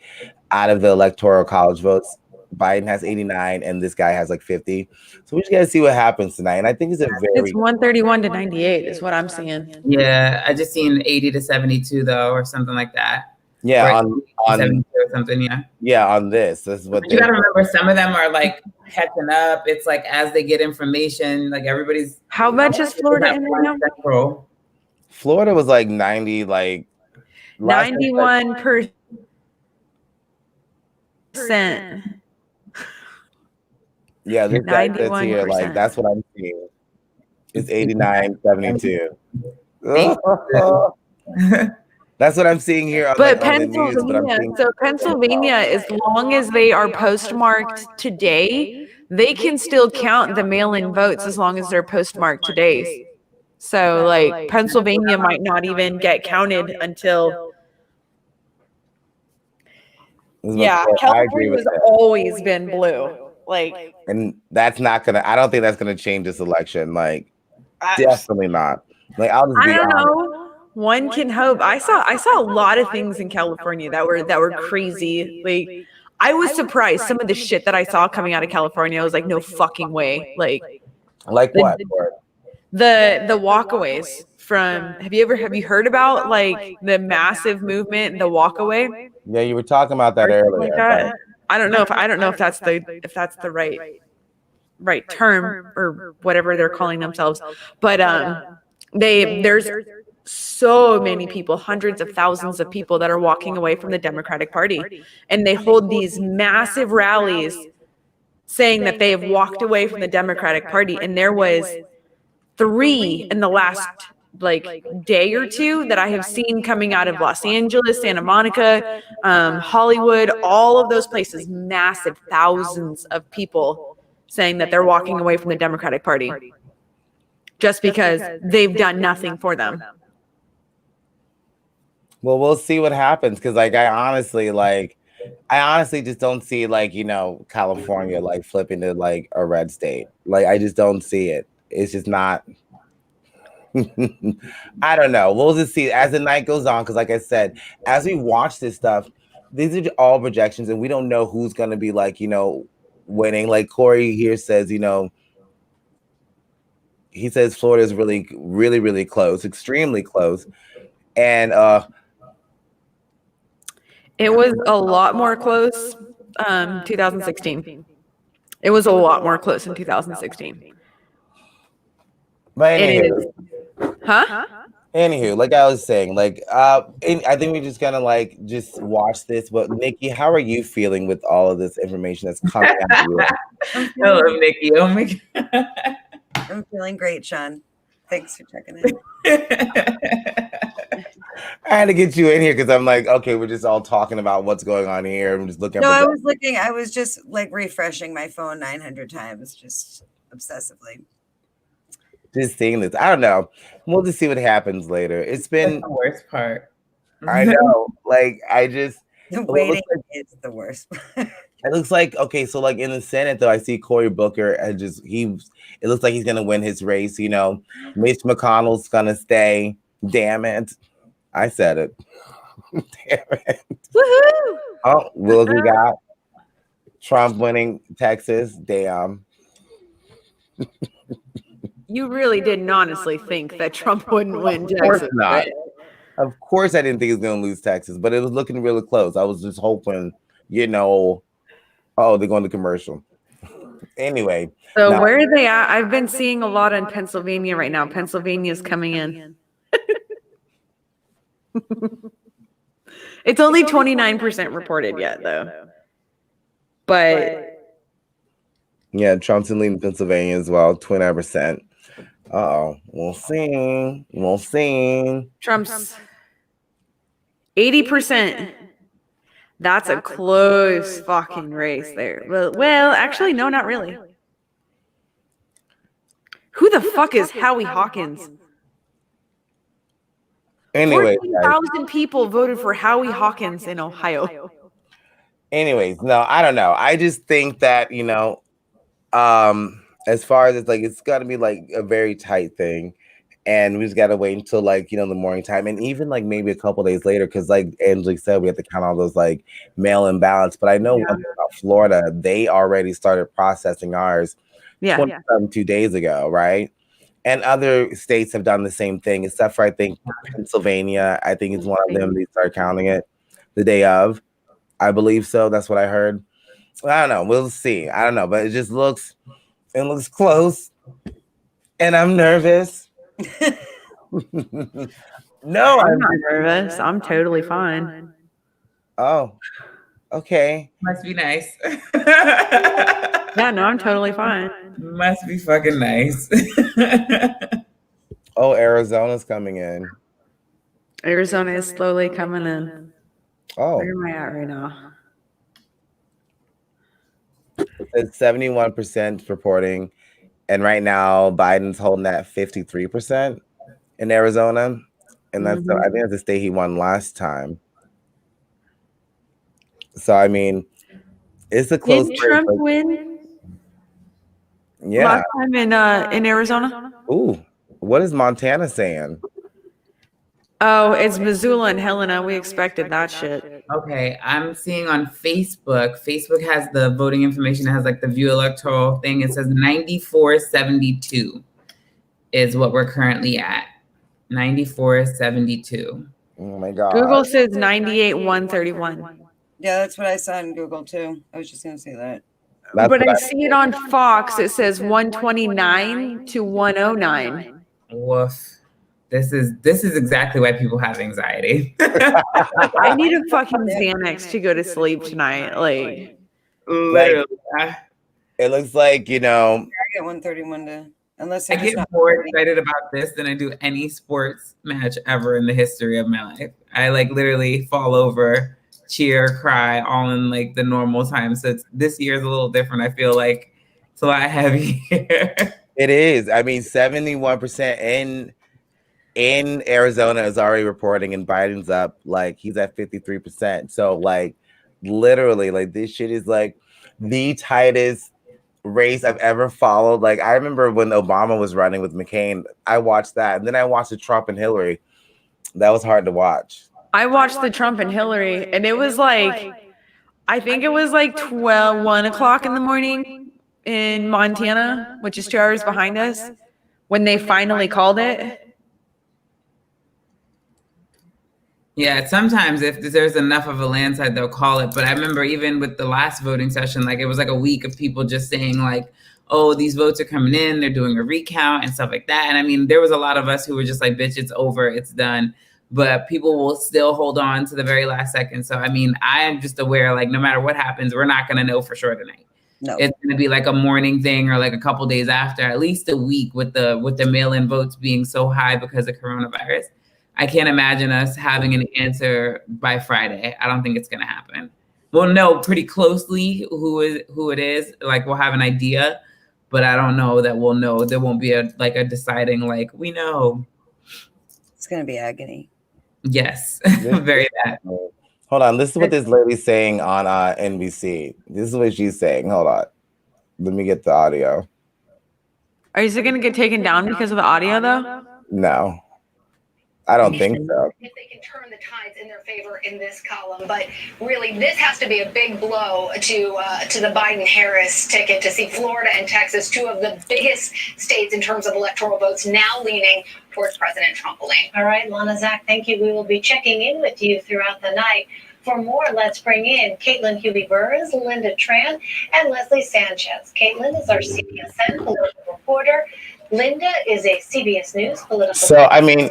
out of the electoral college votes, Biden has 89 and this guy has like 50. So we just gotta see what happens tonight. And I think it's It's 131 to 98 is what I'm seeing. Yeah, I just seen 80 to 72 though, or something like that. yeah, Right. on 72 or something, yeah. yeah, on this. This is what But you gotta remember, some of them are like catching up. It's like as they get information, like everybody's. How much is Florida in right now? Central. Florida was like 90, like 91%. Yeah, this guy says here, 91%. like that's what I'm seeing. It's 89, 72. That's what I'm seeing here on, But on the news. But I'm Pennsylvania, seeing, so Pennsylvania, as long as they are postmarked today, they can still count the mail-in votes as long as they're postmarked today. So like Pennsylvania might not even get counted until. Yeah, I agree California with has that. always been blue. Like, And that's not gonna. I don't think that's gonna change this election. Like, definitely not. Like, I'll just be I don't honest. know. One can hope. I saw a lot of things in California that were crazy. Like, I was surprised some of the shit that I saw coming out of California. I was like, no fucking way. Like what? the walkaways from. Have you heard about like the massive movement, the walkaway? Yeah, you were talking about that Or something earlier. like that. I don't know if that's the right term or whatever they're calling themselves, but there's so many people, hundreds of thousands of people that are walking away from the Democratic Party, and they hold these massive rallies saying that they have walked away from the Democratic Party, and there was 3 in the last like day or two that I have seen coming out of Los Angeles, Santa Monica, Hollywood, all of those places, massive thousands of people saying that they're walking away from the Democratic Party just because they've done nothing for them. Well, we'll see what happens because, like, I honestly just don't see, like, California like flipping to like a red state. Like, I just don't see it. It's just not. I don't know. We'll just see as the night goes on. Because, like I said, as we watch this stuff, these are all projections, and we don't know who's going to be like, winning. Like Corey here says, he says Florida is really, really, really close, extremely close, and it was a lot more close. 2016. It was a lot more close in 2016. But It anywho, is. Huh? anywho, like I was saying, like I think we're just gonna like just watch this. But Nikki, how are you feeling with all of this information that's coming at you? Hello, Nikki. Oh my God. I'm feeling great, Sean. Thanks for checking in. I had to get you in here because I'm like, okay, we're just all talking about what's going on here. I'm just looking. No, I was just like refreshing my phone 900 times, just obsessively. Just seeing this. I don't know. We'll just see what happens later. It's been That's the worst part. I know. Like I just The waiting is the worst. it looks like okay, so like in the Senate though, I see Cory Booker and it looks like he's gonna win his race, Mitch McConnell's gonna stay. Damn it. I said it. Damn it. Woohoo! Oh, we got Trump winning Texas. Damn. You really didn't honestly think that Trump wouldn't win Of course Texas. not. Right? Of course I didn't think he was gonna lose Texas, but it was looking really close. I was just hoping, oh, they're going to commercial. Anyway. So where are they at? I've been seeing a lot in Pennsylvania right now. Pennsylvania's coming in. It's only 29% reported yet, though. But yeah, Trump's in lead in Pennsylvania as well, 29%. We'll see. We'll see. Trump's 80%. That's a close fucking race there. Well, actually, no, not really. Who the fuck is Howie Hawkins? Anyway, 14,000 people voted for Howie Hawkins in Ohio. Anyways, no, I don't know. I just think that, as far as it's like, it's got to be like a very tight thing. And we just gotta wait until like, the morning time, and even like maybe a couple days later, because like Angelique said, we have to count all those like mail-in ballots. But I know one thing about Florida, they already started processing ours 2 days ago, right? And other states have done the same thing, except for I think Pennsylvania. I think it's one of them. They start counting it the day of. I believe so. That's what I heard. I don't know. We'll see. I don't know, but it looks close, and I'm nervous. No, I'm not nervous. I'm totally fine. Oh, okay. Must be nice. Yeah, no, I'm totally fine. Must be fucking nice. Oh, Arizona's coming in. Arizona is slowly coming in. Oh, where am I at right now? It's 71% reporting, and right now Biden's holding at 53% in Arizona, and that's I think that's the state he won last time. So I mean, it's a close. Did Trump win? Yeah, last time in Arizona. Ooh, what is Montana saying? Oh, it's Missoula and Helena. We expected that shit. Okay, I'm seeing on Facebook. Facebook has the voting information. It has like the view electoral thing. It says 94-72 is what we're currently at. 94-72. Oh my God. Google says 98-131. Yeah, that's what I saw in Google too. I was just gonna say that. But I see it on Fox. It says 129-109. Woof. This is exactly why people have anxiety. I need a fucking Xanax to go to sleep tonight. Like, literally. It looks like, I get 131 to unless I get more excited about this than I do any sports match ever in the history of my life. I like literally fall over, cheer, cry, all in like the normal time. So this year is a little different. I feel like it's a lot heavier. It is. I mean, 71% in Arizona is already reporting, and Biden's up, like he's at 53%. So like literally, like this shit is like the tightest race I've ever followed. Like I remember when Obama was running with McCain, I watched that, and then I watched the Trump and Hillary. That was hard to watch. I watched the Trump and Hillary, and it was like, I think it was like 1 o'clock in the morning in Montana, which is 2 hours behind us, when they finally called it. Yeah, sometimes if there's enough of a landslide, they'll call it. But I remember even with the last voting session, like it was like a week of people just saying like, oh, these votes are coming in, they're doing a recount and stuff like that. And I mean, there was a lot of us who were just like, bitch, it's over, it's done. But people will still hold on to the very last second. So, I mean, I am just aware, like, no matter what happens, we're not going to know for sure tonight. No. It's going to be like a morning thing or like a couple days after, at least a week with the mail-in votes being so high because of coronavirus. I can't imagine us having an answer by Friday. I don't think it's going to happen. We'll know pretty closely who it is. Like we'll have an idea, but I don't know that we'll know. There won't be a deciding like we know. It's going to be agony. Yes, very bad. Hold on. This is what this lady's saying on NBC. This is what she's saying. Hold on. Let me get the audio. Is it going to get taken down because of the audio though? No. I don't think so. If they can turn the tides in their favor in this column, but really this has to be a big blow to the Biden-Harris ticket to see Florida and Texas, two of the biggest states in terms of electoral votes, now leaning towards President Trump. All right, Lana, Zach, thank you. We will be checking in with you throughout the night. For more, let's bring in Caitlin Huey-Burrs, Linda Tran, and Leslie Sanchez. Caitlin is our CBSN political reporter. Linda is a CBS News political. So, I mean,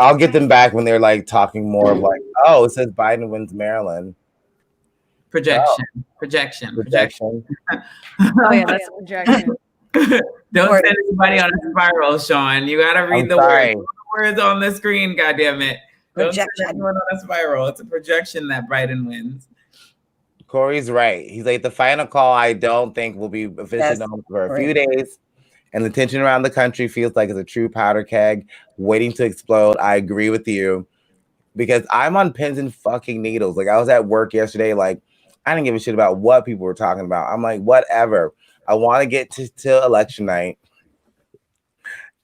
I'll get them back when they're like talking more of like, oh, it says Biden wins Maryland. Projection. Oh. Projection. Oh, yeah, that's a projection. Don't send anybody on a spiral, Sean. You got to read the words on the screen, goddammit. Don't send anyone on a spiral. It's a projection that Biden wins. Corey's right. He's like, the final call, I don't think will be officially known for a few days. And the tension around the country feels like it's a true powder keg waiting to explode. I agree with you because I'm on pins and fucking needles. Like I was at work yesterday. Like I didn't give a shit about what people were talking about. I'm like, whatever. I want to get to election night.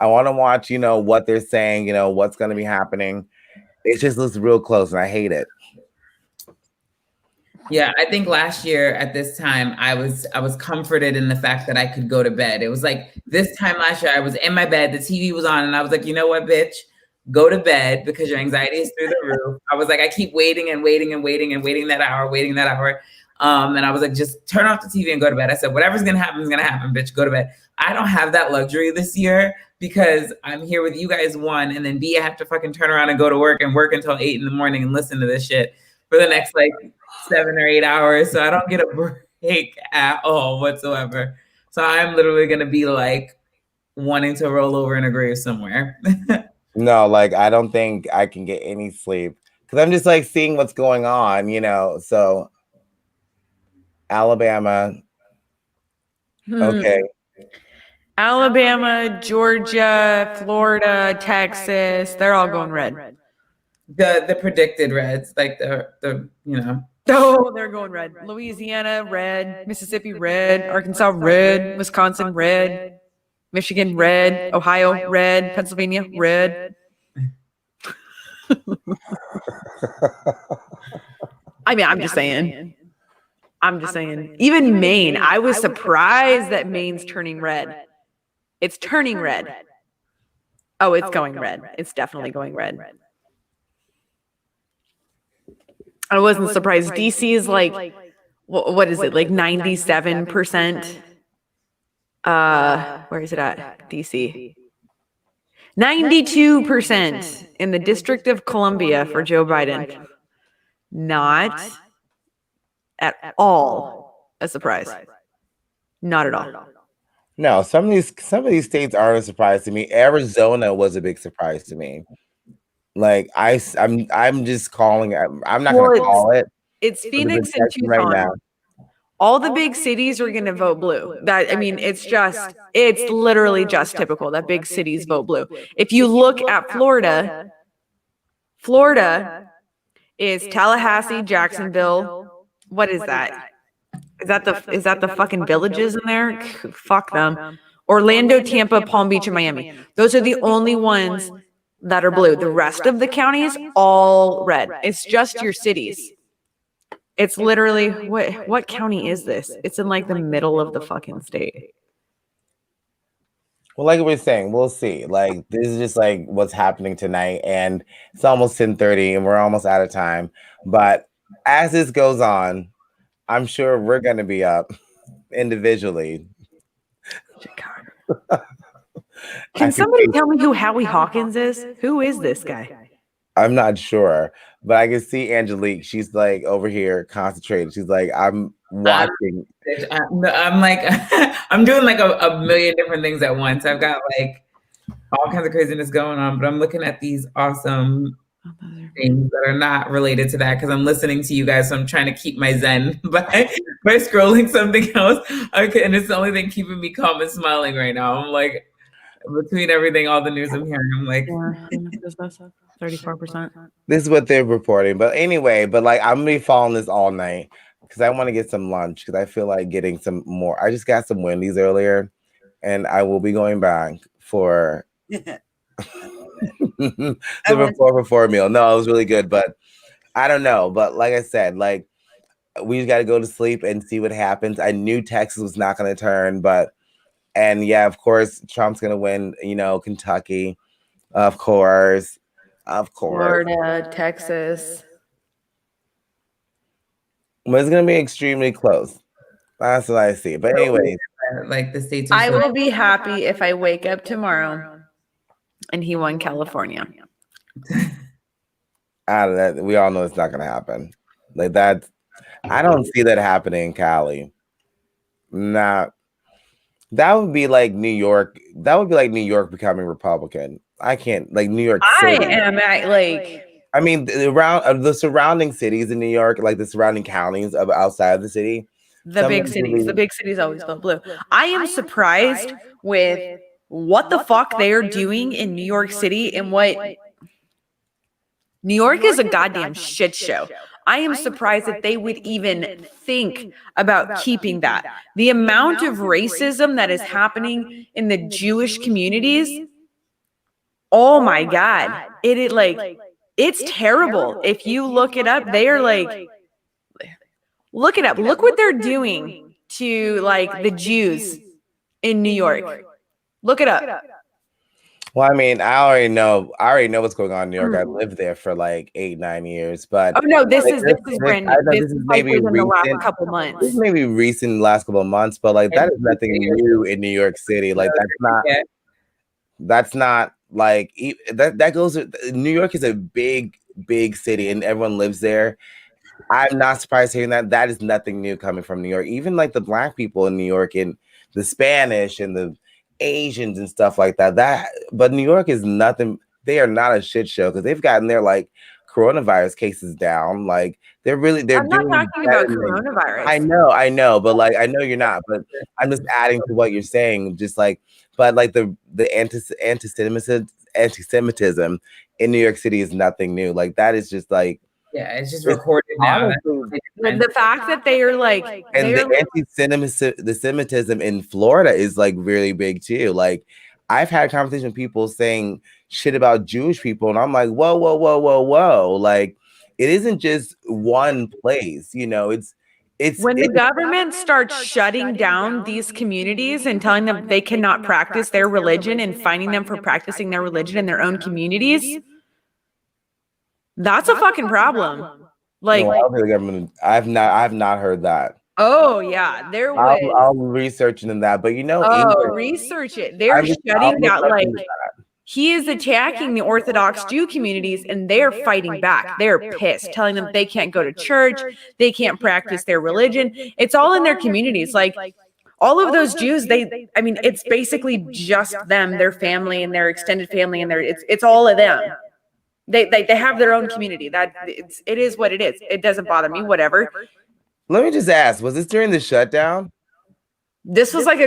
I want to watch, what they're saying, what's going to be happening. It just looks real close, and I hate it. Yeah, I think last year at this time, I was comforted in the fact that I could go to bed. It was like this time last year, I was in my bed, the TV was on, and I was like, you know what, bitch? Go to bed because your anxiety is through the roof. I was like, I keep waiting and waiting and waiting and waiting that hour. And I was like, just turn off the TV and go to bed. I said, whatever's going to happen is going to happen, bitch. Go to bed. I don't have that luxury this year because I'm here with you guys, one, and then B, I have to fucking turn around and go to work until 8 in the morning and listen to this shit for the next 7 or 8 hours. So I don't get a break at all whatsoever. So I'm literally going to be wanting to roll over in a grave somewhere. No, I don't think I can get any sleep because I'm just seeing what's going on, so Alabama. Okay. Alabama, Georgia, Florida, Texas, they're all going red. The predicted reds, Oh, they're going red. Louisiana, red. Mississippi, red. Arkansas, red. Wisconsin, red. Michigan, red. Ohio, red. Pennsylvania, red. I mean, I'm just saying. Even Maine, I was surprised that Maine's turning red. It's turning red. Oh, it's going red. It's definitely going red. I wasn't surprised. DC is what is it? 97%. Where is it at? DC. 92% in the District of Columbia for Joe Biden. Not at all a surprise. Not at all. No, some of these states aren't a surprise to me. Arizona was a big surprise to me. I'm just calling it. I'm not going to call it. It's Phoenix and Tucson. Right now. All the big cities are going to vote blue. It's literally just typical that big cities vote blue. If you look at Florida is Tallahassee, Jacksonville. What is that? Is that the fucking villages in there? Fuck them. Orlando, Tampa, Palm Beach, and Miami. Those are the only ones that are blue. The rest of the counties, all red. It's just your cities. It's literally, what county is this? It's in the middle of the fucking state. Well, like we were saying, we'll see. This is just what's happening tonight, and it's almost 10:30, and we're almost out of time. But as this goes on, I'm sure we're going to be up individually. Chicago. Can somebody tell me who Howie Hawkins is? Who is this guy? I'm not sure, but I can see Angelique. She's over here concentrated. She's I'm watching. I'm doing a million different things at once. I've got all kinds of craziness going on, but I'm looking at these awesome things that are not related to that because I'm listening to you guys. So I'm trying to keep my zen by scrolling something else. Okay, and it's the only thing keeping me calm and smiling right now. I'm between everything, all the news I'm hearing, I'm 34%. This is what they're reporting. But anyway, I'm gonna be following this all night because I want to get some lunch because I feel like getting some more. I just got some Wendy's earlier, and I will be going back for the before meal. No, it was really good, but I don't know. But like I said, we just got to go to sleep and see what happens. I knew Texas was not going to turn, and yeah, of course, Trump's going to win, Kentucky, of course. Florida, Texas. But it's going to be extremely close. That's what I see. But anyway. The states. I will be happy if I wake up tomorrow and he won California. Out of that, we all know it's not going to happen. That, I don't see that happening in Cali. Nah. That would be New York. That would be New York becoming Republican. I can't New York City. I am I mean, around the surrounding cities in New York, the surrounding counties of outside of the city. The big cities always vote blue. I am surprised with what the fuck they are doing in New York City and what New York is a goddamn shit show. I am surprised that they would even think about keeping that. The amount of racism that is happening in the Jewish communities Oh my God. It like, it's terrible. If you look it up, they are like, look it up. Look what they're doing to like the Jews in New York. Look it up. Well, I mean, I already know what's going on in New York. I lived there for like 8-9 years, but oh no, this is brand new. This is maybe within the last recent. couple months. This may be recent, last couple of months, but like that is nothing new in New York City. Like that's not like that goes. New York is a big city, and everyone lives there. I'm not surprised hearing that. That is nothing new coming from New York. Even like the Black people in New York and the Spanish and the Asians and stuff like that. But New York is nothing. They are not a shit show because they've gotten their like coronavirus cases down. Like they're I'm doing not talking about coronavirus. I know, but like I know you're not. But I'm just adding to what you're saying. Just like, but like the anti-Semitism in New York City is nothing new. Like that is just like. Yeah, it's just recorded now. The fact that they are like, and the anti-Semitism in Florida is like really big too. Like I've had conversations with people saying shit about Jewish people, and I'm like, whoa. Like it isn't just one place, you know, it's when the government starts shutting down these communities and telling them they cannot practice their religion and fining them for practicing their religion in their own communities. That's a fucking problem. Like, I've not heard that. Oh yeah, there was. I'll research into that, but you know, research it. They're shutting out like he is attacking the Orthodox Jew communities, and they're fighting back. They're pissed, telling them they can't go to church, they can't practice their religion. It's all in their communities, like. All of those Jews, I mean, it's basically just them, their family, and their extended family, and it's all of them. They have their own community. It is what it is. It doesn't bother me. Whatever. Let me just ask: was this during the shutdown? This was like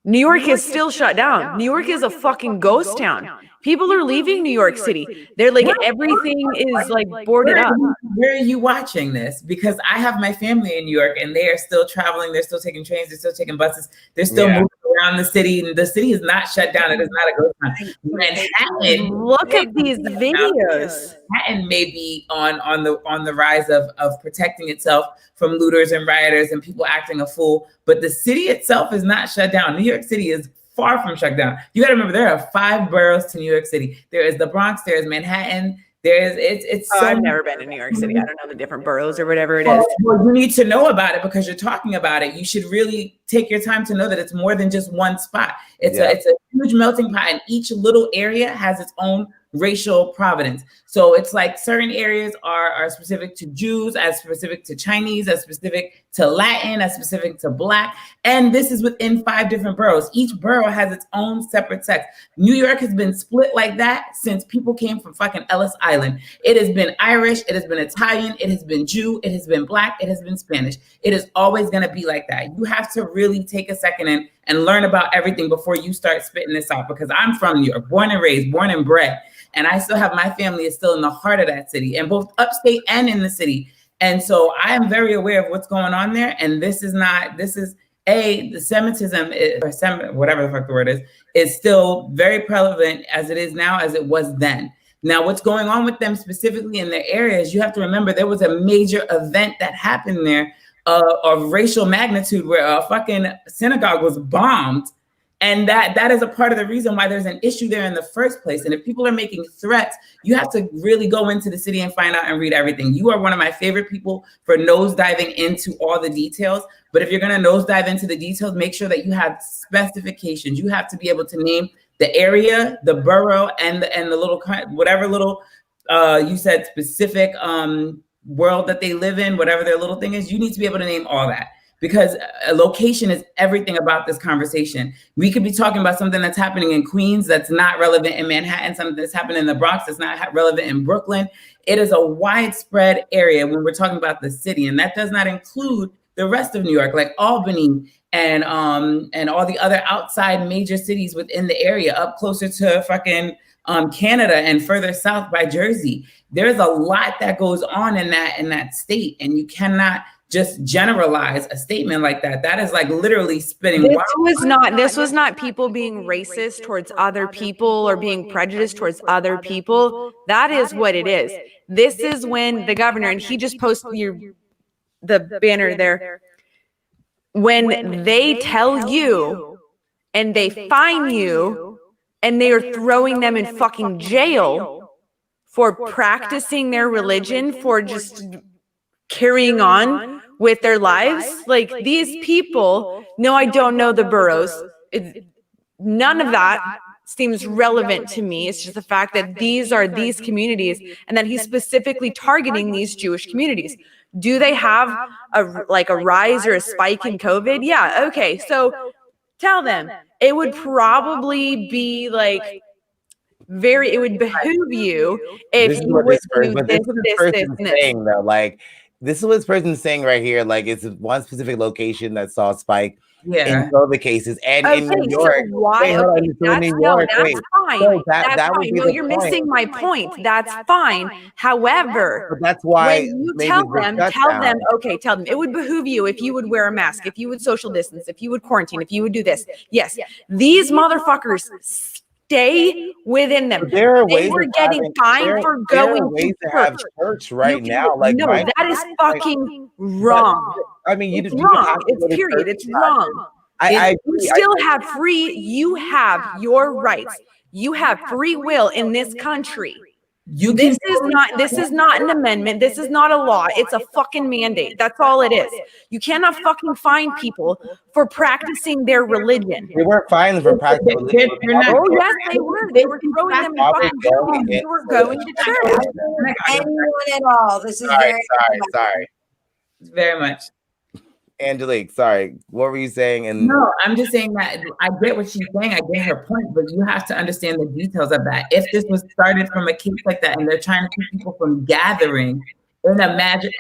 New York is still shut down. New York is a fucking ghost town. People are leaving New York City. They're like everything is like boarded up. Where are you watching this? Because I have my family in New York, and they are still traveling. They're still taking trains. They're still taking buses. They're still moving around the city, and the city is not shut down. It is not a ghost town. Manhattan. Look at these videos. Manhattan may be on the rise of protecting itself from looters and rioters and people acting a fool, but the city itself is not shut down. New York City is far from shut down. You got to remember there are 5 boroughs to New York City. There is the Bronx. There is Manhattan. It's so I've never been in New York City. I don't know the different boroughs or whatever it is. Well, you need to know about it because you're talking about it. You should really take your time to know that it's more than just one spot. It's a huge melting pot, and each little area has its own racial providence. So it's like certain areas are specific to Jews, as specific to Chinese, as specific to Latin, as specific to Black. And this is within 5 different boroughs. Each borough has its own separate sex. New York has been split like that since people came from fucking Ellis Island. It has been Irish, it has been Italian, it has been Jew, it has been Black, it has been Spanish. It is always gonna be like that. You have to really take a second and learn about everything before you start spitting this out, because I'm from New York, born and raised, born and bred. And I still have my family is still in the heart of that city, and both upstate and in the city. And so I am very aware of what's going on there. And the Semitism, whatever the fuck the word is still very prevalent as it is now, as it was then. Now, what's going on with them specifically in their areas, you have to remember there was a major event that happened there of racial magnitude where a fucking synagogue was bombed. And that is a part of the reason why there's an issue there in the first place. And if people are making threats, you have to really go into the city and find out and read everything. You are one of my favorite people for nosediving into all the details. But if you're going to nosedive into the details, make sure that you have specifications. You have to be able to name the area, the borough, and the little, whatever little, you said specific world that they live in, whatever their little thing is, you need to be able to name all that. Because a location is everything about this conversation. We could be talking about something that's happening in Queens that's not relevant in Manhattan, something that's happening in the Bronx that's not relevant in Brooklyn. It is a widespread area when we're talking about the city, and that does not include the rest of New York, like Albany and all the other outside major cities within the area, up closer to fucking Canada and further south by Jersey. There's a lot that goes on in that state, and you cannot just generalize a statement like that. That is like literally spitting. This was not people being racist towards other people or being prejudiced towards other people. That is what it is. This is when the governor, and he just posted the banner there, when they tell you and they fine you and they are throwing them in fucking jail for practicing their religion, for just carrying on with their lives. Like, these people, no, I don't know the boroughs. None of that seems relevant to me. It's just the fact that these are these communities and that he's specifically targeting these Jewish communities. Do they have a rise or a spike in COVID? Yeah. Okay. So tell them it would probably be like it would behoove you if you would do this. Saying though, like, this is what this person's saying right here. Like, it's one specific location that saw a spike in COVID cases, and in New York. So why? That's fine. That's fine. No, you're missing my point. That's fine. However, that's why when you tell them, it would behoove you if you would wear a mask, if you would social distance, if you would quarantine, if you would do this. Yes, these motherfuckers stay within them. They were getting fined for going to church right now. Like, no, that is fucking wrong. I mean, it's wrong. It's period. It's wrong. You still have you have your rights. You have free will in this country. This is not an amendment. This is not a law. It's a fucking mandate. That's all it is. You cannot fucking fine people for practicing their religion. They weren't fined for practicing religion. Oh, yes, they were. They were throwing them in fucking jail. They were going to church. Anyone at all. This is sorry. Very much. Angelique, sorry, what were you saying? And no, I'm just saying that I get what she's saying. I get her point, but you have to understand the details of that. If this was started from a case like that, and they're trying to keep people from gathering in a major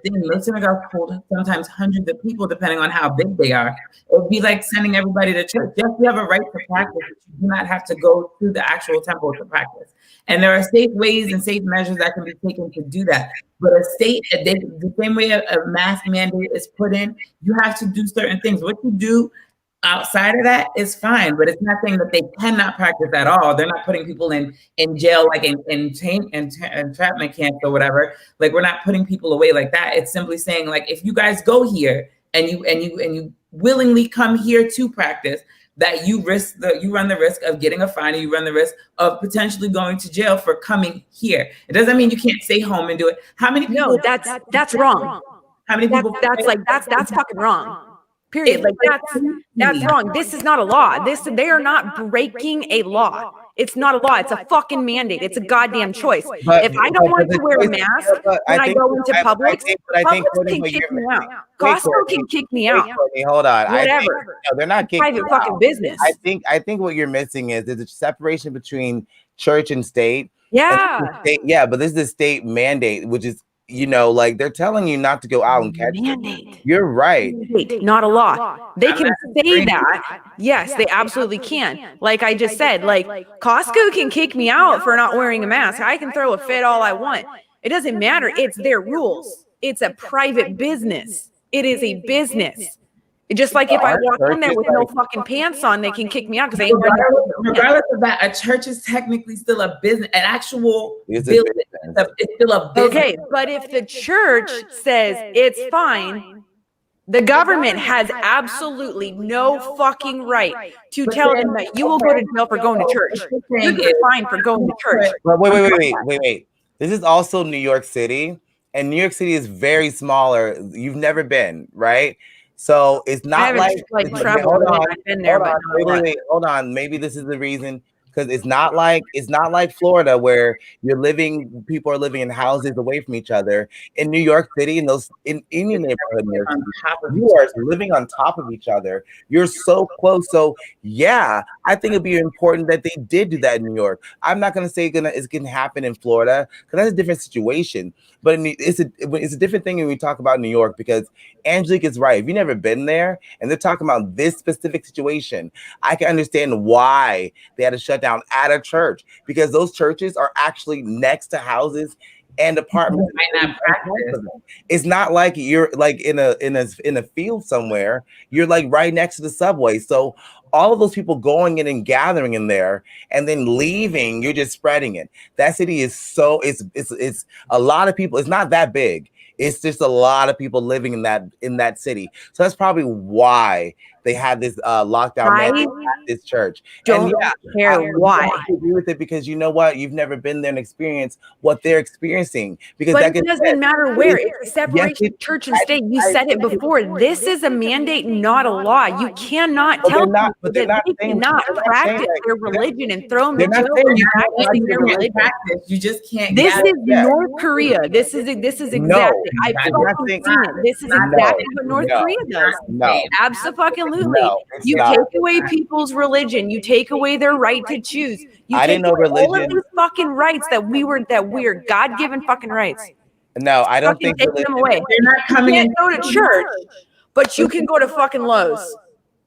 thing, those synagogues hold sometimes hundreds of people, depending on how big they are. It would be like sending everybody to church. Yes, you have a right to practice, but you do not have to go to the actual temple to practice. And there are safe ways and safe measures that can be taken to do that. But the same way a mask mandate is put in, you have to do certain things. What you do outside of that is fine, but it's not saying that they cannot practice at all. They're not putting people in jail, like in entrapment camps or whatever. Like, we're not putting people away like that. It's simply saying, like, if you guys go here and you willingly come here to practice, that you run the risk of getting a fine, and you run the risk of potentially going to jail for coming here. It doesn't mean you can't stay home and do it. How many people? No, that's wrong. How many people? That's fucking wrong. Period. Like, that's wrong. This is not a law. They are not breaking a law. It's not a law. It's a fucking mandate. It's a goddamn choice. If I don't want to wear a mask when I go into Publix, Publix can kick me out. Costco can kick me out. Hold on. Whatever. They're not kicking private fucking business. I think what you're missing is there's a separation between church and state. Yeah. But this is a state mandate, which is, like, they're telling you not to go out and catch it. You're right. Not a law. They can say that. Yes, they absolutely can. Like I just said, like, Costco can kick me out for not wearing a mask. I can throw a fit all I want. It doesn't matter. It's their rules. It's a private business. It is a business. Just like if I walk in there with no fucking pants on, they can kick me out because regardless of that, a church is technically still a business, an actual building. It's still a business. Okay, but if the church says it's fine, the government has absolutely no fucking right to tell them that you will go to jail for going to church. You get fined for going to church. But wait. This is also New York City, and New York City is very smaller. You've never been, right? So it's not hold on. Maybe this is the reason, because it's not like Florida, where people are living in houses away from each other. In New York City, in any neighborhood, you are living on top of each other. You're so close. So yeah, I think it'd be important that they did do that in New York. I'm not gonna say it's gonna happen in Florida, because that's a different situation. But it's a different thing when we talk about New York, because Angelique is right. If you've never been there and they're talking about this specific situation, I can understand why they had to shut down at a church, because those churches are actually next to houses and apartments. Might not practice. It's not like you're like in a field somewhere. You're like right next to the subway. So all of those people going in and gathering in there and then leaving, you're just spreading it. That city is so it's a lot of people. It's not that big. It's just a lot of people living in that city. So that's probably why they had this lockdown at this church. Don't care why. I agree with it because you know what? You've never been there and experienced what they're experiencing. Because but that it doesn't matter where. It's a separation of church and state. You said it before. This is a mandate, not a law. You cannot tell people that they cannot practice their religion and throw them in jail for practicing their religion. You just can't. This is North Korea. This is exactly. I've fucking seen it. This is exactly what North Korea does. No, absolutely. No, you not. take away people's religion. You take away their right to choose. You I didn't know religion. All of these fucking rights that we're God-given fucking rights. No, I don't think take them away. They're not coming you can't go to church, but you can go to fucking Lowe's.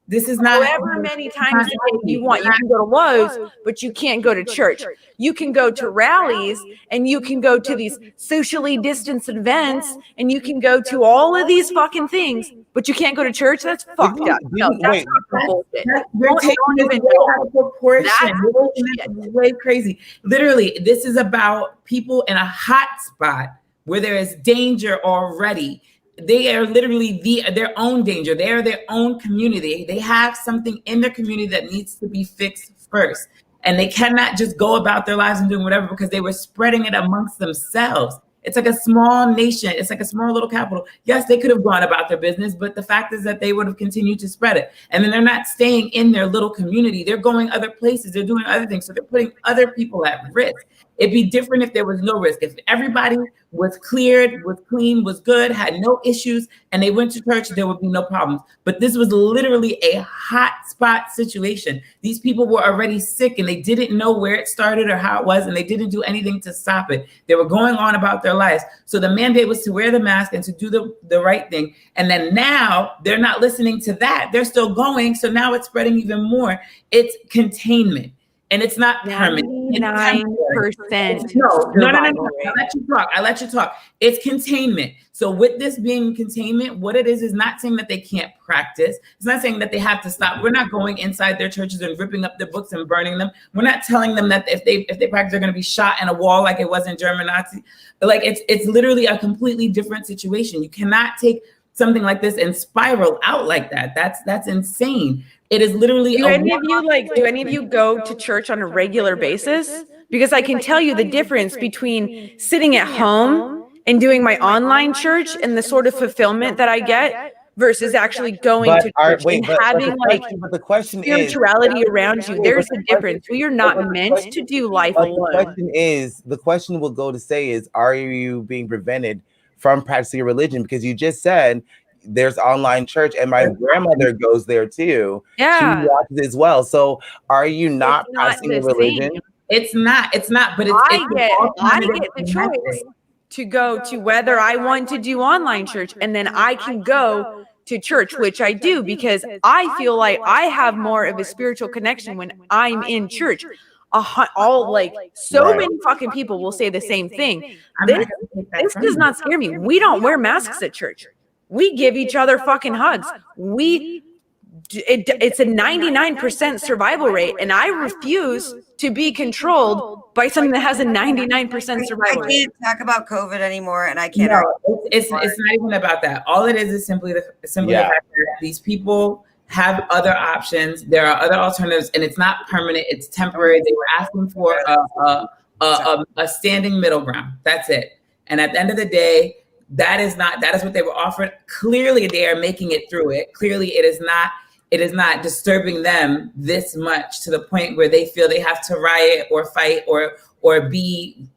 This is not however many times a day you want. You can go to Lowe's, but you can't go to church. You can go to rallies and you can go to these socially distanced events and you can go to all of these fucking things, but you can't go to church. That's fucked up. No, that's fucking bullshit. You're taking it way out of proportion. That's way crazy. Literally, this is about people in a hot spot where there is danger already. They are literally their own danger. They are their own community. They have something in their community that needs to be fixed first. And they cannot just go about their lives and doing whatever because they were spreading it amongst themselves. It's like a small nation. It's like a small little capital. Yes, they could have gone about their business, but the fact is that they would have continued to spread it. And then they're not staying in their little community. They're going other places. They're doing other things. So they're putting other people at risk. It'd be different if there was no risk. If everybody was cleared, was clean, was good, had no issues, and they went to church, there would be no problems. But this was literally a hot spot situation. These people were already sick and they didn't know where it started or how it was, and they didn't do anything to stop it. They were going on about their lives. So the mandate was to wear the mask and to do the right thing. And then now they're not listening to that. They're still going. So now it's spreading even more. It's containment. And it's not permanent. 99%. No. I let you talk. It's containment. So with this being containment, what it is not saying that they can't practice. It's not saying that they have to stop. We're not going inside their churches and ripping up their books and burning them. We're not telling them that if they practice, they're going to be shot in a wall like it was in German Nazi. Like it's literally a completely different situation. You cannot take something like this and spiral out like that. That's insane. It is literally. Do any of you go to church on a regular basis? Because I can tell you the difference between sitting at home and doing my online church and the sort of fulfillment that I get versus actually going to church and having spirituality around you. There's a difference. We are not meant to do life alone. The question will go to say is, are you being prevented from practicing your religion? Because you just said there's online church and my grandmother goes there too. Yeah. She watches as well. So are you not practicing your religion? It's not, but I get the choice to go to whether I want to do online church, and then I can go to church, which I do because I feel like I have more of a spiritual connection when I'm in church. Many fucking people will say the same thing. This does not scare me. We don't wear masks at church. We give each other fucking hugs. It's a 99% survival rate, and I refuse to be controlled by something that has a 99% survival rate. I can't talk about COVID anymore, and I can't. No, it's not even about that. All it is simply the fact that these people have other options. There are other alternatives, and it's not permanent. It's temporary. They were asking for a standing middle ground. That's it. And at the end of the day, that is what they were offered. Clearly, they are making it through it. Clearly, it is not disturbing them this much to the point where they feel they have to riot or fight or be,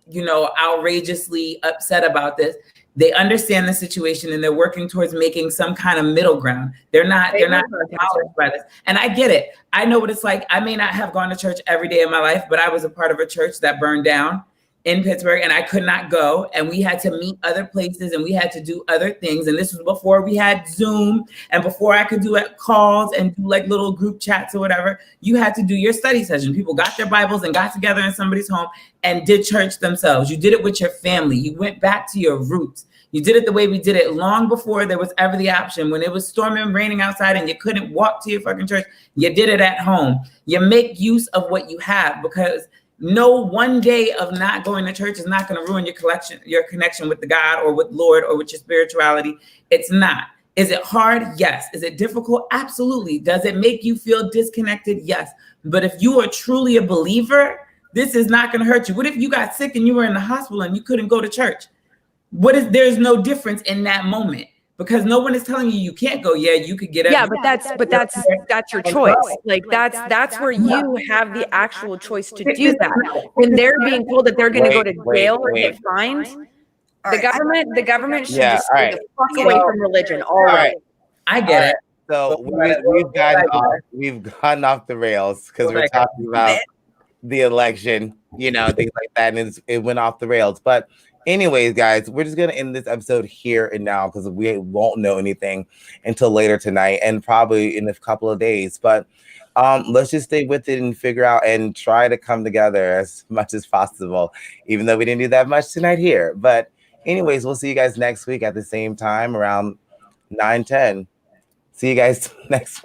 outrageously upset about this. They understand the situation and they're working towards making some kind of middle ground. They're not acknowledged by this. And I get it. I know what it's like. I may not have gone to church every day of my life, but I was a part of a church that burned down. in Pittsburgh, and I could not go, and we had to meet other places, and we had to do other things, and this was before we had Zoom, and before I could do calls and do like little group chats or whatever. You had to do your study session. People got their Bibles and got together in somebody's home and did church themselves. You did it with your family. You went back to your roots. You did it the way we did it long before there was ever the option. When it was storming and raining outside and you couldn't walk to your fucking church, you did it at home. You make use of what you have, because no one day of not going to church is not going to ruin your connection with the God or with Lord or with your spirituality. It's not. Is it hard? Yes. Is it difficult? Absolutely. Does it make you feel disconnected? Yes. But if you are truly a believer, this is not going to hurt you. What if you got sick and you were in the hospital and you couldn't go to church? There's no difference in that moment, because no one is telling you can't go. Yeah, you could get up. Yeah, but that's your choice. Like that's where you have the actual choice to do that. When they're being told that they're going to go to jail or get fined, the government should just stay the fuck away from religion. All right. I get it. So we've gotten off the rails because we're talking about the election, things like that, and it went off the rails. But anyways, guys, we're just going to end this episode here and now, because we won't know anything until later tonight and probably in a couple of days. But let's just stay with it and figure out and try to come together as much as possible, even though we didn't do that much tonight here. But anyways, we'll see you guys next week at the same time around 9:10. See you guys next week.